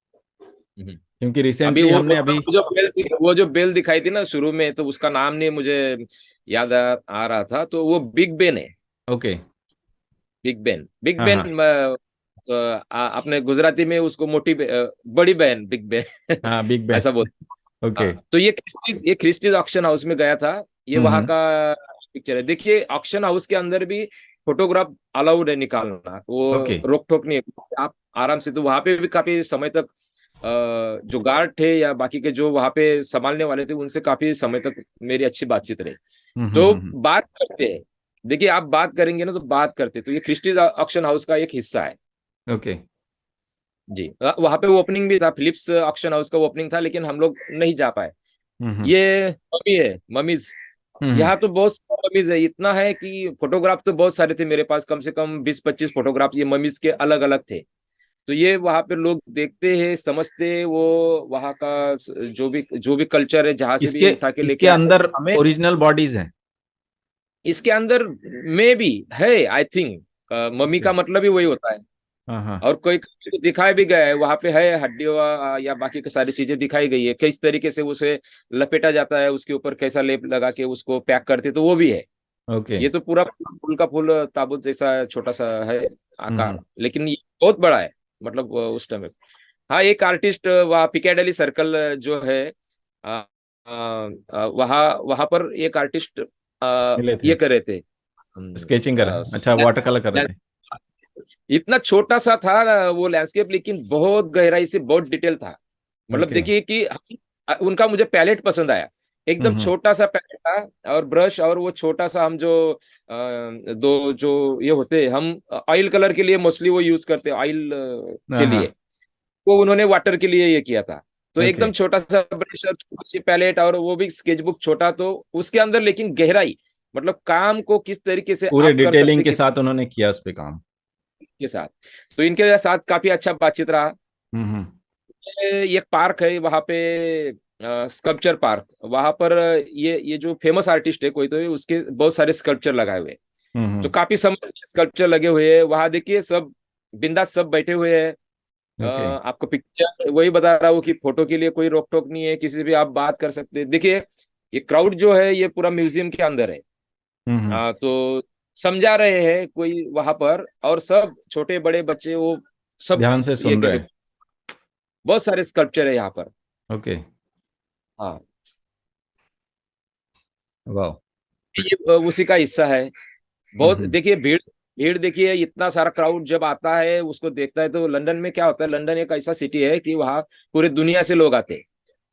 हम्म। क्योंकि अभी रिसेंटली हमने अभी वो जो बेल दिखाई थी ना शुरू में, तो उसका नाम नहीं मुझे याद आ रहा था, तो वो बिग बेन है। ओके। बिग बेन, बिग हाँ बेन। हाँ तो अपने गुजराती में उसको बड़ी बहन, बिग बेन हाँ, बिग बैन। ऐसा बोल। ओके। हाँ, तो ये क्रिस्टीज ऑक्शन हाउस में गया था। ये वहां हम्म। का पिक्चर है। देखिए ऑक्शन हाउस के अंदर भी फोटोग्राफ अलाउड है निकालना, वो ओके। रोक टोक नहीं है। आप आराम से, तो वहां पे भी काफी समय तक जो गार्ड थे या बाकी के जो वहां पे संभालने वाले थे, उनसे काफी समय तक मेरी अच्छी बातचीत रही। तो हम्म। बात करते हैं। देखिए आप बात करेंगे ना, तो बात करते, तो ये क्रिस्टीज ऑक्शन हाउस का एक हिस्सा है। ओके। जी, वहां पे ओपनिंग भी था, फिलिप्स ऑक्शन हाउस का ओपनिंग था, लेकिन हम लोग नहीं जा पाए। हम्म। ये मम्मी है, मम्मीज। हम्म। यहाँ तो बहुत सारे मम्मीज है, इतना है कि फोटोग्राफ तो बहुत सारे थे मेरे पास, कम से कम 20-25 फोटोग्राफ ये मम्मीज के अलग अलग थे। तो ये वहां पे लोग देखते हैं, समझते हैं, वो वहाँ का जो भी कल्चर है, जहां से भी इसके उठा के लेके इसके आए अंदर हमें। ओरिजिनल बॉडीज हैं? इसके अंदर में भी है, आई थिंक। Mummy okay. का मतलब ही वही होता है। हाँ हाँ। और कोई कोई दिखाया भी गया है वहां पे, है हड्डियों या बाकी की सारी चीजें दिखाई गई है, किस तरीके से उसे लपेटा जाता है, उसके ऊपर कैसा लेप लगा के उसको पैक करते, तो वो भी है। ओके। ये तो पूरा फूल का फूल ताबूत जैसा छोटा सा है आकार, हम्म। लेकिन ये बहुत बड़ा है। मतलब उस टाइम में। हाँ, एक आर्टिस्ट वहाँ पिकेडेली सर्कल जो है, वहाँ वहाँ पर एक आर्टिस्ट मिले थे? ये कर रहे थे। स्केचिंग कर रहे हैं, अच्छा, वाटर कलर कर रहे थे? इतना छोटा सा था ना वो लैंडस्केप, लेकिन बहुत गहराई से बहुत डिटेल था। मतलब ओके। देखिए कि उनका मुझे पैलेट पसंद आया। एकदम हम्म। छोटा सा पैलेट था, और ब्रश, और वो छोटा सा हम जो दो जो ये होते हैं, हम ऑयल कलर के लिए मोस्टली वो यूज करते हैं, ऑयल हाँ के हाँ। लिए। वो उन्होंने वाटर के लिए ये किया था। तो ओके। एकदम छोटा सा ब्रश और छोटी सी पैलेट, और वो भी स्केच बुक छोटा, तो उसके अंदर लेकिन गहराई, मतलब काम को किस तरीके से पूरे आप कर डिटेलिंग सकते के किस साथ उन्होंने किया उस पे काम। के साथ। तो इनके साथ काफी अच्छा बातचीत रहा। हम्म। एक पार्क है वहां पे, स्कल्पचर पार्क, वहां पर ये जो फेमस आर्टिस्ट है कोई, तो उसके बहुत सारे स्कल्पचर लगाए हुए हैं। तो हम्म। काफी समय से स्कल्पचर लगे हुए हैं वहां, देखिए सब बिंदास सब बैठे हुए हैं। ओके। आपको पिक्चर वही बता रहा हूँ कि फोटो के लिए कोई रोक टोक नहीं है, किसी से भी आप बात कर सकते हैं। देखिए ये क्राउड जो है, ये पूरा म्यूजियम के अंदर है। हम्म। तो समझा रहे हैं कोई वहां पर, और सब छोटे बड़े बच्चे वो सब ध्यान से ये सुन कर रहे रहे। हैं। बहुत सारे स्कल्पचर है यहाँ पर। ओके। हाँ, वाह। ये उसी का हिस्सा है। बहुत हम्म। देखिए भीड़, भीड़ देखिए, इतना सारा क्राउड जब आता है उसको देखता है। तो लंदन में क्या होता है, लंदन एक ऐसा सिटी है कि वहाँ पूरे दुनिया से लोग आते हैं,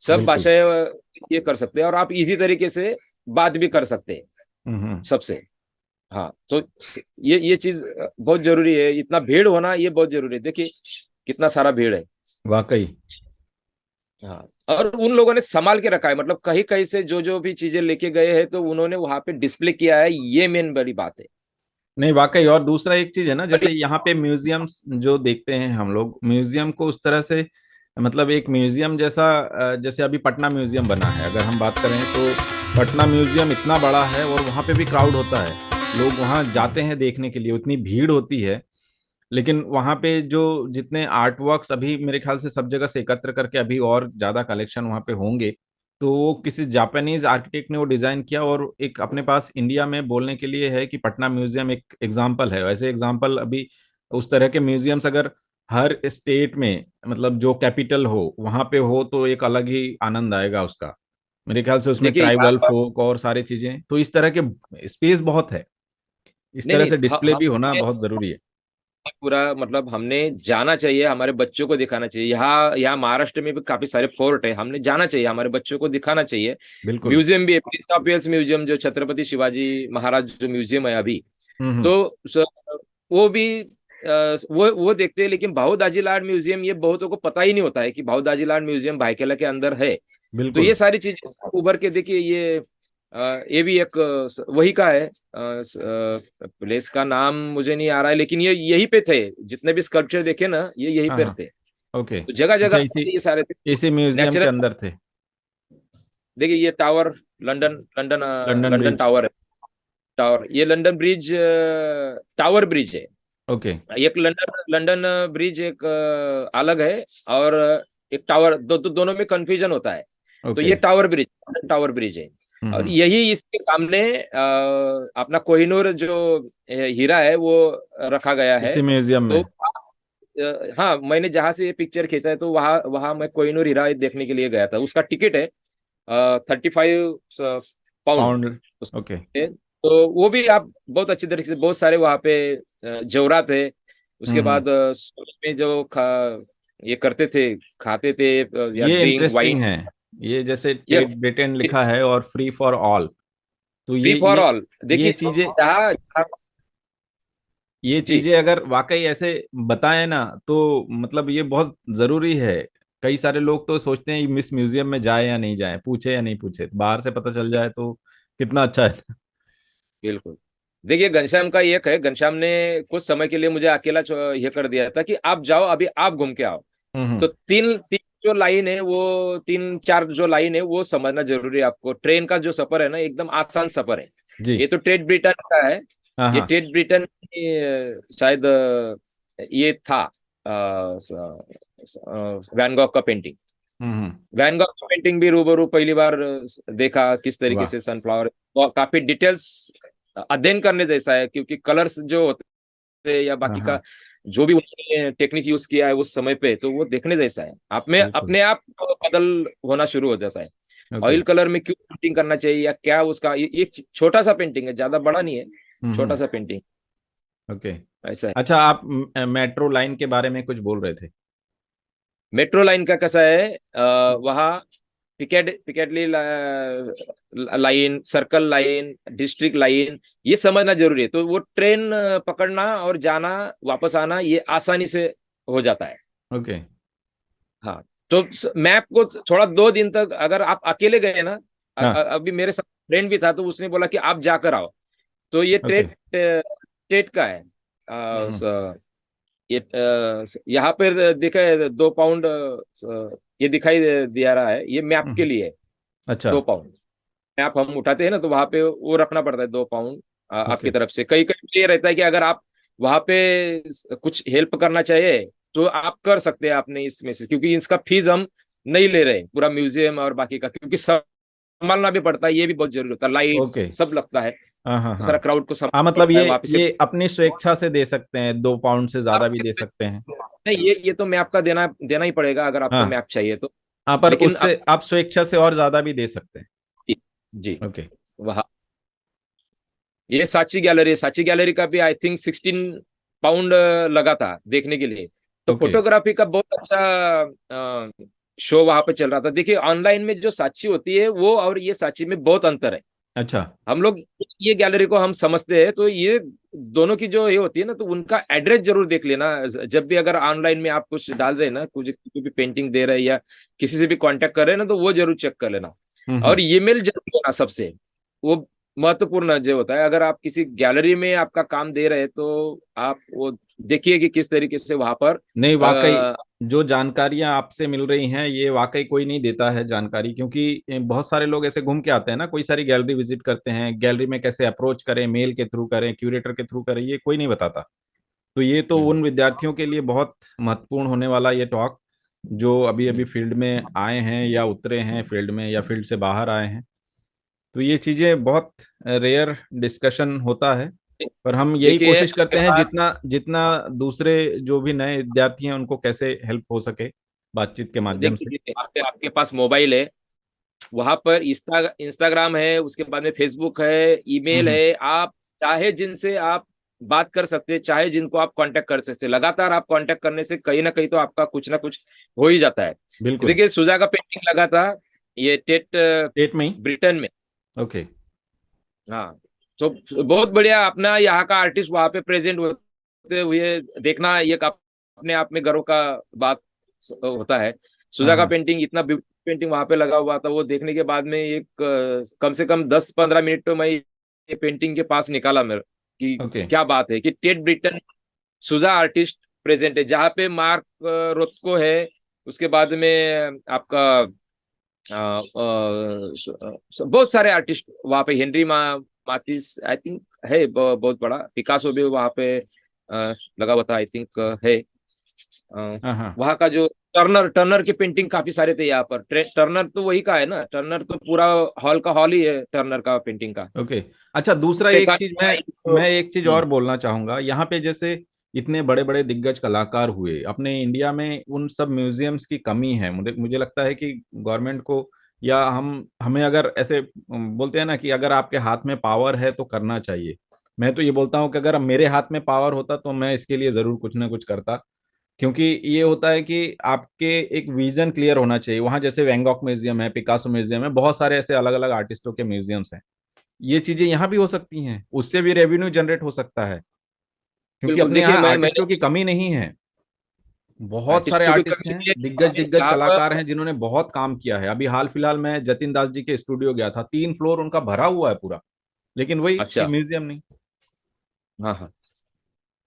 सब बिल्कुल। भाषाएं ये कर सकते हैं, और आप इजी तरीके से बात भी कर सकते हैं हम्म। सबसे। हाँ, तो ये चीज बहुत जरूरी है, इतना भीड़ होना ये बहुत जरूरी है। देखिए कितना सारा भीड़ है। वाकई। हाँ, और उन लोगों ने संभाल के रखा है, मतलब कहीं कहीं से जो जो भी चीजें लेके गए हैं, तो उन्होंने वहां पे डिस्प्ले किया है, ये मेन बड़ी बात है। नहीं, वाकई। और दूसरा एक चीज है ना, जैसे यहाँ पे म्यूजियम्स जो देखते हैं हम लोग, म्यूजियम को उस तरह से, मतलब एक म्यूजियम जैसा, जैसे अभी पटना म्यूजियम बना है, अगर हम बात करें तो पटना म्यूजियम इतना बड़ा है और वहाँ पे भी क्राउड होता है, लोग वहाँ जाते हैं देखने के लिए, उतनी भीड़ होती है। लेकिन वहाँ पे जो जितने आर्ट वर्क्स अभी मेरे ख्याल से सब जगह से एकत्र करके अभी और ज्यादा कलेक्शन वहाँ पे होंगे, तो वो किसी जापानीज आर्किटेक्ट ने वो डिजाइन किया और एक अपने पास इंडिया में बोलने के लिए है कि पटना म्यूजियम एक एग्जाम्पल है। वैसे एग्जाम्पल अभी उस तरह के म्यूजियम्स अगर हर स्टेट में, मतलब जो कैपिटल हो वहाँ पे हो, तो एक अलग ही आनंद आएगा उसका। मेरे ख्याल से उसमें देखिए यहाँ ट्राइबल पर, फोक और सारी चीजें, तो इस तरह के स्पेस बहुत है, इस नहीं तरह नहीं, से डिस्प्ले भी होना हम बहुत जरूरी है। पूरा, मतलब हमने जाना चाहिए, हमारे बच्चों को दिखाना चाहिए। यहाँ यहाँ महाराष्ट्र में भी काफी सारे फोर्ट है, हमने जाना चाहिए, हमारे बच्चों को दिखाना चाहिए। बिल्कुल। म्यूजियम भी है, प्रिंस ऑफ वेल्स म्यूजियम, जो छत्रपति शिवाजी महाराज जो म्यूजियम है अभी, हम्म। तो वो भी वो देखते हैं। लेकिन भाऊ दाजीलाड म्यूजियम, ये बहुतों को पता ही नहीं होता है कि भाऊ दाजीलाड म्यूजियम भाईकेला के अंदर है। तो बिल्कुल। ये सारी चीजें उभर के देखिए, ये ये भी एक वही का है। प्लेस का नाम मुझे नहीं आ रहा है, लेकिन ये यहीं पे थे, जितने भी स्कल्पचर देखे ना ये यहीं हाँ पे हाँ। थे। ओके। तो जगह अच्छा, जगह इसी ये सारे थे इसी म्यूजियम के नेचुरल। अंदर थे? देखिए ये tower, London London London London bridge. Tower है। टावर, ये लंदन ब्रिज टावर ब्रिज है। ओके। एक लंदन लंदन ब्रिज एक अलग है, और एक टावर, दोनों में कंफ्यूजन होता है। तो ओके। ये टावर ब्रिज है। और हम्म। यही इसके सामने अपना कोहिनूर जो हीरा है वो रखा गया है। इसी म्यूजियम तो में? हाँ, मैंने जहां से ये पिक्चर खींचा है तो वहां वहां मैं कोहिनूर हीरा देखने के लिए गया था। उसका टिकट है 35 पाउंड। पाउंड। ओके। तो वो भी आप बहुत अच्छी तरीके से, बहुत सारे वहां पे जेवरात है। उसके हम्म। बाद में जो ये करते थे, खाते थे, या ये ड्रिंक वाइन। इंटरेस्टिंग है। ये जैसे टेट यस, ब्रिटेन लिखा है और फ्री फॉर ऑल, तो फ्री ये फॉर ये ऑल। ये देखिए चीजें जहाँ ये जी चीजें अगर वाकई ऐसे बताएं ना, तो मतलब ये बहुत जरूरी है। कई सारे लोग तो सोचते हैं मिस म्यूजियम में जाए या नहीं जाए, पूछे या नहीं पूछे, बाहर से पता चल जाए तो कितना अच्छा है। बिल्कुल। देखिए घनश्याम का एक है, घनश्याम ने कुछ समय के लिए मुझे अकेला ये कर दिया था कि आप जाओ, अभी आप घूम के आओ। हम्म। तो तीन तीन जो लाइन है, वो तीन चार जो लाइन है वो समझना जरूरी है आपको। ट्रेन का जो सफर है ना, एकदम आसान सफर है। जी। ये तो ट्रेड ब्रिटेन का है। हाँ ये हाँ। ट्रेड ब्रिटेन शायद ये था वैन गॉग का पेंटिंग। हम्म। वैन गॉग का पेंटिंग भी रूबरू पहली बार देखा, किस तरीके वाह। से सनफ्लावर, काफी डिटेल्स अध्ययन करने जैसा है, क्योंकि कलर्स जो होते हैं या हाँ बाकी हाँ। का जो भी उन्होंने टेक्निक यूज किया है उस समय पे, तो वो देखने जैसा है। आप में बिल्कुल। अपने आप बदल होना शुरू हो जाता है। ओके। ऑयल कलर में क्यों पेंटिंग करना चाहिए, या क्या उसका, ये एक छोटा सा पेंटिंग है, ज्यादा बड़ा नहीं है, छोटा हम्म। सा पेंटिंग ओके। ऐसा है। अच्छा, आप मेट्रो लाइन के बारे में कुछ बोल रहे थे? मेट्रो लाइन का कैसा है, वहाँ Piccadilly line, circle line, district line, ये समझना जरूरी है। तो वो ट्रेन पकड़ना और जाना, वापस आना, ये आसानी से हो जाता है। ओके। हाँ। तो मैप को थोड़ा 2 दिन तक अगर आप अकेले गए ना, हाँ। अभी मेरे साथ फ्रेंड भी था, तो उसने बोला कि आप जाकर आओ। तो ये ओके। ट्रेड का है। हम्म। ये यहाँ पर देखा है 2 पाउंड, ये दिखाई दिया रहा है, ये मैप के हम्म। लिए अच्छा। 2 पाउंड। मैप हम उठाते हैं ना, तो वहां पे वो रखना पड़ता है 2 पाउंड आपकी ओके। तरफ से। कई कई ये रहता है कि अगर आप वहां पे कुछ हेल्प करना चाहिए तो आप कर सकते हैं अपने इसमें से, क्योंकि इसका फीस हम नहीं ले रहे पूरा म्यूजियम और बाकी का, क्योंकि संभालना भी पड़ता है, ये भी बहुत जरूरी होता है, लाइट्स ओके। सब लगता है, हाँ हाँ हाँ। सारा क्राउड को हाँ, संभालना मतलब पड़ता है ये वापस से। ये अपनी स्वेच्छा से दे सकते हैं, 2 पाउंड से ज्यादा भी आप दे सकते हैं? नहीं, ये तो मैप का देना देना ही पड़ेगा अगर आपको हाँ मैप चाहिए तो। हाँ, पर लेकिन उससे अब आप स्वेच्छा से और ज्यादा भी दे सकते हैं। जी, ओके। वहाँ ये सांची गैलरी का भी आई थिंक 16 पाउंड लगा था देखने के लिए। तो ओके। फोटोग्राफी का बहुत अच्छा शो वहां पे चल रहा था। देखिए ऑनलाइन में जो सांची होती है वो और ये सांची में बहुत अंतर है। अच्छा। हम लोग ये गैलरी को हम समझते हैं, तो ये दोनों की जो ये होती है ना, तो उनका एड्रेस जरूर देख लेना। जब भी अगर ऑनलाइन में आप कुछ डाल रहे हैं ना, कुछ किसी भी पेंटिंग दे रहे हैं या किसी से भी कांटेक्ट कर रहे हैं ना, तो वो जरूर चेक कर लेना। और हम्म। ईमेल जरूर देना सबसे, वो महत्वपूर्ण जो होता है। अगर आप किसी गैलरी में आपका काम दे रहे हैं तो आप वो देखिए कि किस तरीके से वहां पर नहीं, वाकई जो जानकारियां आपसे मिल रही हैं ये वाकई कोई नहीं देता है जानकारी, क्योंकि बहुत सारे लोग ऐसे घूम के आते हैं ना, कोई सारी गैलरी विजिट करते हैं, गैलरी में कैसे अप्रोच करें, मेल के थ्रू करें, क्यूरेटर के थ्रू करें, ये कोई नहीं बताता। तो ये तो उन विद्यार्थियों के लिए बहुत महत्वपूर्ण होने वाला ये टॉक, जो अभी अभी फील्ड में आए हैं या उतरे हैं फील्ड में या फील्ड से बाहर आए हैं। तो ये चीजें बहुत रेयर डिस्कशन होता है। पर हम यही देखिए कोशिश आपके करते हैं पास, जितना जितना दूसरे जो भी नए विद्यार्थी हैं उनको कैसे हेल्प हो सके बातचीत के माध्यम से। देखिए आपके आपके पास मोबाइल है, वहां पर इंस्टाग्राम है, उसके बाद में फेसबुक है, ईमेल हम्म। है। आप चाहे जिनसे आप बात कर सकते हैं, चाहे जिनको आप कांटेक्ट कर सकते हैं। लगातार आप कांटेक्ट करने से कहीं ना कहीं तो आपका कुछ ना कुछ हो ही जाता है। बिल्कुल। देखिए सुजा का पेंटिंग लगा था ये टेट डेट में ही? ब्रिटेन में। ओके। हाँ। तो बहुत बढ़िया, अपना यहाँ का आर्टिस्ट वहां पे प्रेजेंट होते हुए देखना, ये अपने आप में गर्व का बात होता है। हाँ सुजा का हाँ। पेंटिंग इतना पेंटिंग वहां पे लगा हुआ था, वो देखने के बाद में एक कम से कम 10-15 मिनट तो मैं ये पेंटिंग के पास निकाला मेरे कि ओके। क्या बात है कि टेट ब्रिटन सुजा आर्टिस्ट प्रेजेंट है, जहाँ पे मार्क रोथको है, उसके बाद में आपका बहुत सारे आर्टिस्ट वहाँ पे, हेनरी मातिस आई थिंक है, बहुत बड़ा पिकासो भी वहाँ पे लगा हुआ था आई थिंक है। हाँ हाँ। वहाँ का जो टर्नर टर्नर की पेंटिंग काफी सारे थे यहाँ पर। टर्नर तो वही का है ना, टर्नर तो पूरा हॉल का हॉल ही है टर्नर का पेंटिंग का। ओके। अच्छा, दूसरा एक चीज मैं एक चीज और बोलना चाहूंगा यहाँ पे, जैसे इतने बड़े बड़े दिग्गज कलाकार हुए अपने इंडिया में, उन सब म्यूजियम्स की कमी है। मुझे मुझे लगता है कि गवर्नमेंट को, या हमें अगर ऐसे बोलते हैं ना कि अगर आपके हाथ में पावर है तो करना चाहिए। मैं तो ये बोलता हूँ कि अगर मेरे हाथ में पावर होता तो मैं इसके लिए जरूर कुछ ना कुछ करता। क्योंकि ये होता है कि आपके एक विजन क्लियर होना चाहिए वहां। जैसे वैन गॉग म्यूजियम है, पिकासो म्यूजियम है, बहुत सारे ऐसे अलग अलग आर्टिस्टों के म्यूजियम्स हैं। ये चीजें यहाँ भी हो सकती हैं, उससे भी रेवेन्यू जनरेट हो सकता है। क्योंकि बिल्कुल। अपने देखिए यहाँ मैंने आर्टिस्टों की कमी नहीं है। बहुत सारे आर्टिस्टों की आर्टिस्ट कमी हैं, नहीं दिग्गज है दिग्गज जहाँ कलाकार पर। हैं जिन्होंने बहुत काम किया है। अभी हाल फिलहाल में जतिन दास जी के स्टूडियो गया था, 3 फ्लोर उनका भरा हुआ है पूरा। लेकिन वही कि अच्छा। म्यूजियम नहीं। हाँ हाँ।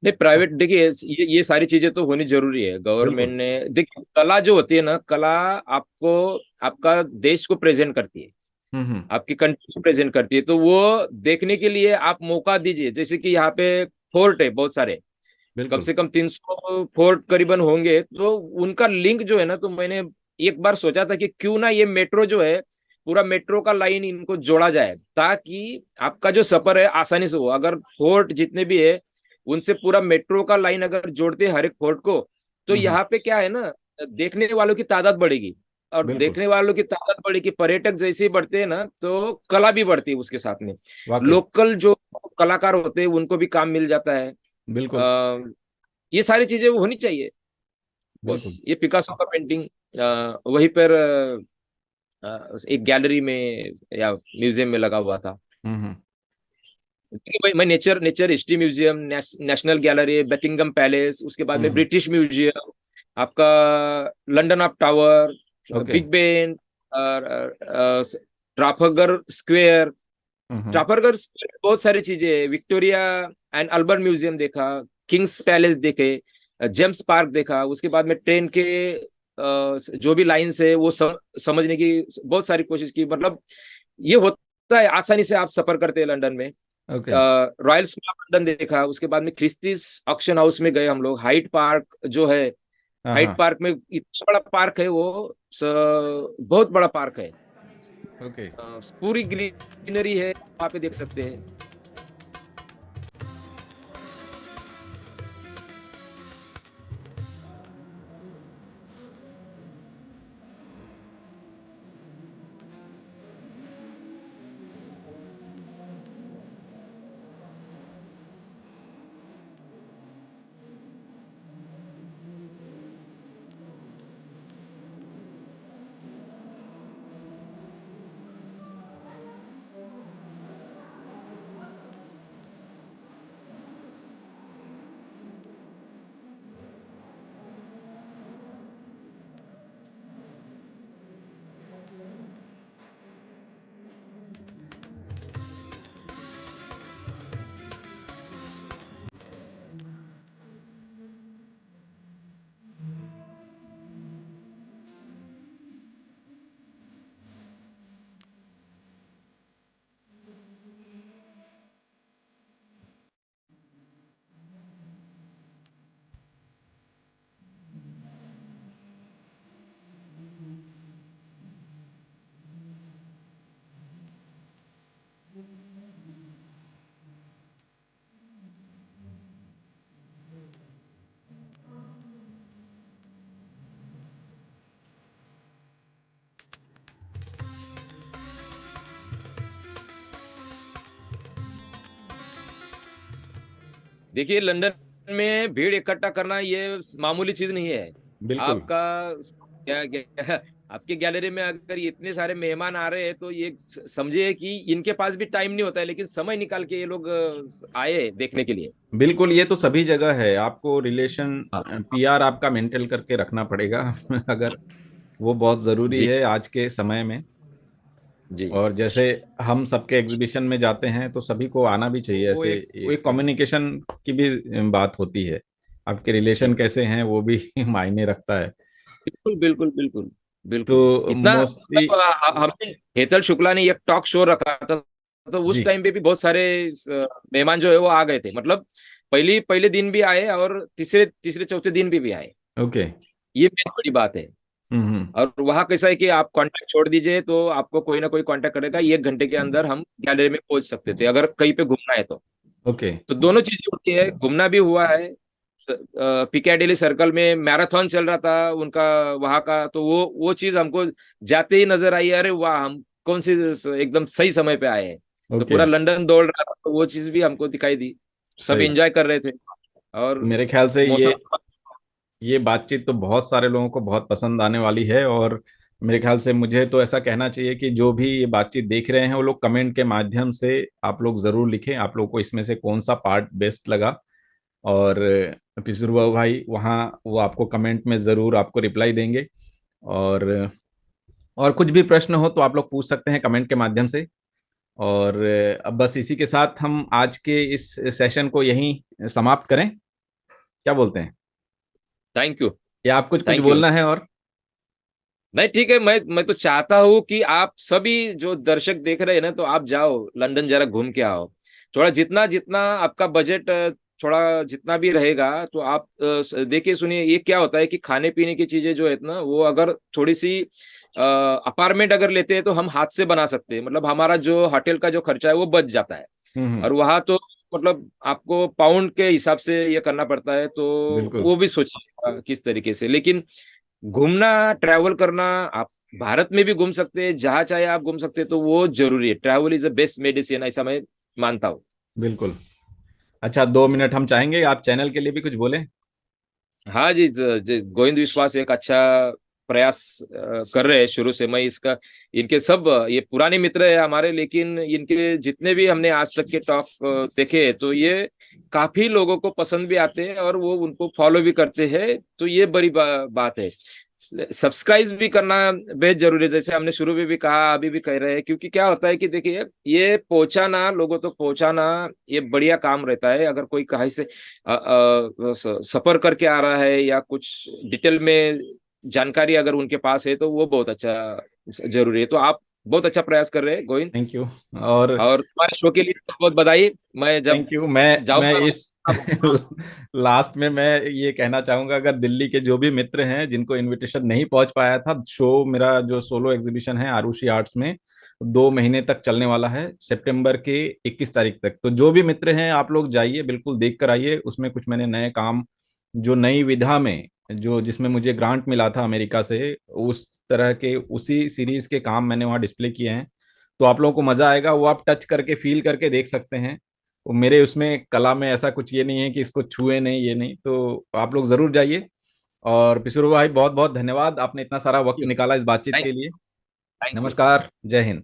नहीं प्राइवेट, देखिए ये सारी चीजें तो होनी जरूरी है। गवर्नमेंट बिल्कुल। ने देखिए, कला जो होती है ना, कला आपको आपका देश को प्रेजेंट करती है, हम्म। आपकी कंट्री को प्रेजेंट करती है। तो वो देखने के लिए आप मौका दीजिए। जैसे कि यहाँ पे फोर्ट है बहुत सारे, कम बिल्कुल। से कम 300 फोर्ट करीबन होंगे। तो उनका लिंक जो है ना, तो मैंने एक बार सोचा था कि क्यों ना ये मेट्रो जो है, पूरा मेट्रो का लाइन इनको जोड़ा जाए, ताकि आपका जो सफर है आसानी से हो। अगर फोर्ट जितने भी है उनसे पूरा मेट्रो का लाइन अगर जोड़ते हैं हर एक फोर्ट को, तो हम्म। यहाँ पे क्या है ना, देखने वालों की तादाद बढ़ेगी। और बिल्कुल। देखने वालों की तादाद बढ़ेगी, पर्यटक जैसे ही बढ़ते हैं ना, तो कला भी बढ़ती है उसके साथ में। वाकई। लोकल जो कलाकार होते हैं उनको भी काम मिल जाता है। बिल्कुल। ये सारी चीजें होनी चाहिए। बस बिल्कुल। ये पिकासो का पेंटिंग वहीं पर एक गैलरी में या म्यूजियम में लगा हुआ था। हम्म। देखिए मैं nature nature history museum, national gallery, Buckingham palace, उसके बाद में हम्म। ब्रिटिश म्यूजियम, आपका London of tower, okay. Big Ben, और ट्राफalgar स्क्वायर। हम्म। ट्राफalgar स्क्वायर बहुत सारी चीजें हैं। विक्टोरिया एंड अल्बर्ट म्यूजियम देखा, किंग्स पैलेस देखे, जेम्स पार्क देखा। उसके बाद में ट्रेन के जो भी लाइंस है वो समझने की बहुत सारी कोशिश की। मतलब ये होता है आसानी से आप सफर करते हैं लंदन में। Okay. Royal school of London देखा, उसके बाद में क्रिस्टीज ऑक्शन हाउस में गए हम लोग। हाइट पार्क जो है, हाँ हाइट हाँ। पार्क में इतना बड़ा पार्क है वो, बहुत बड़ा पार्क है। ओके। पूरी ग्रीनरी है, वहां पे देख सकते हैं। देखिए लंदन में भीड़ इकट्ठा करना ये मामूली चीज नहीं है। बिल्कुल। आपका क्या, क्या आपके गैलरी में अगर इतने सारे मेहमान आ रहे हैं, तो ये समझिए कि इनके पास भी टाइम नहीं होता है, लेकिन समय निकाल के ये लोग आए देखने के लिए। बिल्कुल, ये तो सभी जगह है। आपको रिलेशन, हाँ पीआर आपका मेंटेन करके रखना पड़ेगा। अगर वो बहुत ज़रूरी जी है आज के समय में। जी। और जैसे हम सबके एग्जीबिशन में जाते हैं तो सभी को आना भी चाहिए, वो ऐसे एक कम्युनिकेशन की भी बात होती है। आपके रिलेशन जी कैसे हैं वो भी मायने रखता है। बिल्कुल बिल्कुल बिल्कुल बिल्कुल। तो इतना मोस्टली मतलब हमने हेतल शुक्ला ने एक टॉक शो रखा था, तो उस जी। टाइम पे भी बहुत सारे मेहमान जो है वो आ गए थे। मतलब पहली पहले दिन भी आए और तीसरे तीसरे चौथे दिन भी आए। ओके। ये बहुत बड़ी बात है। हम्म। और वहाँ कैसा है कि आप कांटेक्ट छोड़ दीजिए तो आपको कोई ना कोई कांटेक्ट करेगा, 1 घंटे के अंदर हम गैलरी में पहुंच सकते थे अगर कहीं पे घूमना है तो। ओके। तो दोनों चीजें होती है, घूमना भी हुआ है। पिकाडेली सर्कल में मैराथन चल रहा था उनका वहां का, तो वो चीज हमको जाते ही नजर आई। अरे वाह, हम कौन सी एकदम सही समय पे आए हैं। तो ओके। पूरा लंदन दौड़ रहा था, तो वो चीज भी हमको दिखाई दी। सब सही। एंजॉय कर रहे थे। और मेरे ख्याल से मौसम। ये बातचीत तो बहुत सारे लोगों को बहुत पसंद आने वाली है। और मेरे ख्याल से मुझे तो ऐसा कहना चाहिए कि जो भी ये बातचीत देख रहे हैं वो लोग कमेंट के माध्यम से आप लोग जरूर लिखें आप लोग को इसमें से कौन सा पार्ट बेस्ट लगा। और पिसुरवा भाई वहाँ वो आपको कमेंट में जरूर आपको रिप्लाई देंगे। और और कुछ भी प्रश्न हो तो आप लोग पूछ सकते हैं कमेंट के माध्यम से। और अब बस इसी के साथ हम आज के इस सेशन को यहीं समाप्त करें, क्या बोलते हैं? Thank you. या आप कुछ कुछ थैंक यू। बोलना है और? नहीं ठीक है, मैं तो चाहता हूँ कि आप सभी जो दर्शक देख रहे हैं ना, तो आप जाओ लंदन, जरा घूम के आओ। थोड़ा जितना जितना आपका बजट थोड़ा जितना भी रहेगा, तो आप देखिए सुनिए, ये क्या होता है कि खाने पीने की चीजें जो है ना, वो अगर थोड़ी सी अपार्टमेंट अगर लेते हैं तो हम हाथ से बना सकते हैं। मतलब हमारा जो होटल का जो खर्चा है वो बच जाता है। हम्म। और वहां तो मतलब आपको पाउंड के हिसाब से ये करना पड़ता है, तो बिल्कुल। वो भी सोचिए किस तरीके से। लेकिन घूमना, ट्रैवल करना, आप भारत में भी घूम सकते हैं, जहां चाहे आप घूम सकते हैं, तो वो जरूरी है। Travel is the best medicine, ऐसा मैं मानता हूँ। बिल्कुल। अच्छा, 2 मिनट जी हम चाहेंगे आप चैनल के लिए भी कुछ बोलें। हाँ जी, गोविंद विश्वास एक अच्छा प्रयास कर रहे हैं शुरू से। मैं इसका, इनके सब ये पुराने मित्र है हमारे, लेकिन इनके जितने भी हमने आज तक के टॉक देखे हैं, तो ये काफी लोगों को पसंद भी आते हैं और वो उनको फॉलो भी करते हैं। तो ये बड़ी बात है। सब्सक्राइब भी करना बेहद जरूरी है, जैसे हमने शुरू में भी कहा, अभी भी कह रहे हैं। क्योंकि क्या होता है कि देखिए, ये पहुंचाना, लोगों तक पहुंचाना, ये बढ़िया काम रहता है। अगर कोई कहीं से सफर करके आ रहा है या कुछ डिटेल में जानकारी अगर उनके पास है, तो वो बहुत अच्छा जरूरी है। तो आप बहुत अच्छा प्रयास कर रहे हैं गोविंद। Thank you. और और तुम्हारे शो के लिए बहुत बहुत बधाई। मैं जब थैंक यू। मैं जाऊंगा। इस लास्ट में मैं ये कहना चाहूंगा, अगर दिल्ली के जो भी मित्र हैं जिनको इनविटेशन नहीं पहुंच पाया था, शो मेरा जो सोलो एग्जीबिशन है आरुषि आर्ट्स में 2 महीने तक चलने वाला है, सितंबर के 21 तारीख तक। तो जो भी मित्र हैं आप लोग जाइए, बिल्कुल देख कर आइए। उसमें कुछ मैंने नए काम, जो नई विधा में, जो जिसमें मुझे ग्रांट मिला था अमेरिका से, उस तरह के उसी सीरीज के काम मैंने वहाँ डिस्प्ले किए हैं। तो आप लोगों को मजा आएगा, वो आप टच करके फील करके देख सकते हैं। वो मेरे उसमें कला में ऐसा कुछ ये नहीं है कि इसको छुए नहीं, ये नहीं। तो आप लोग जरूर जाइए। और पिसुरु भाई बहुत बहुत धन्यवाद, आपने इतना सारा वक्त निकाला इस बातचीत थैंक के लिए। Thank you. नमस्कार, जय हिंद।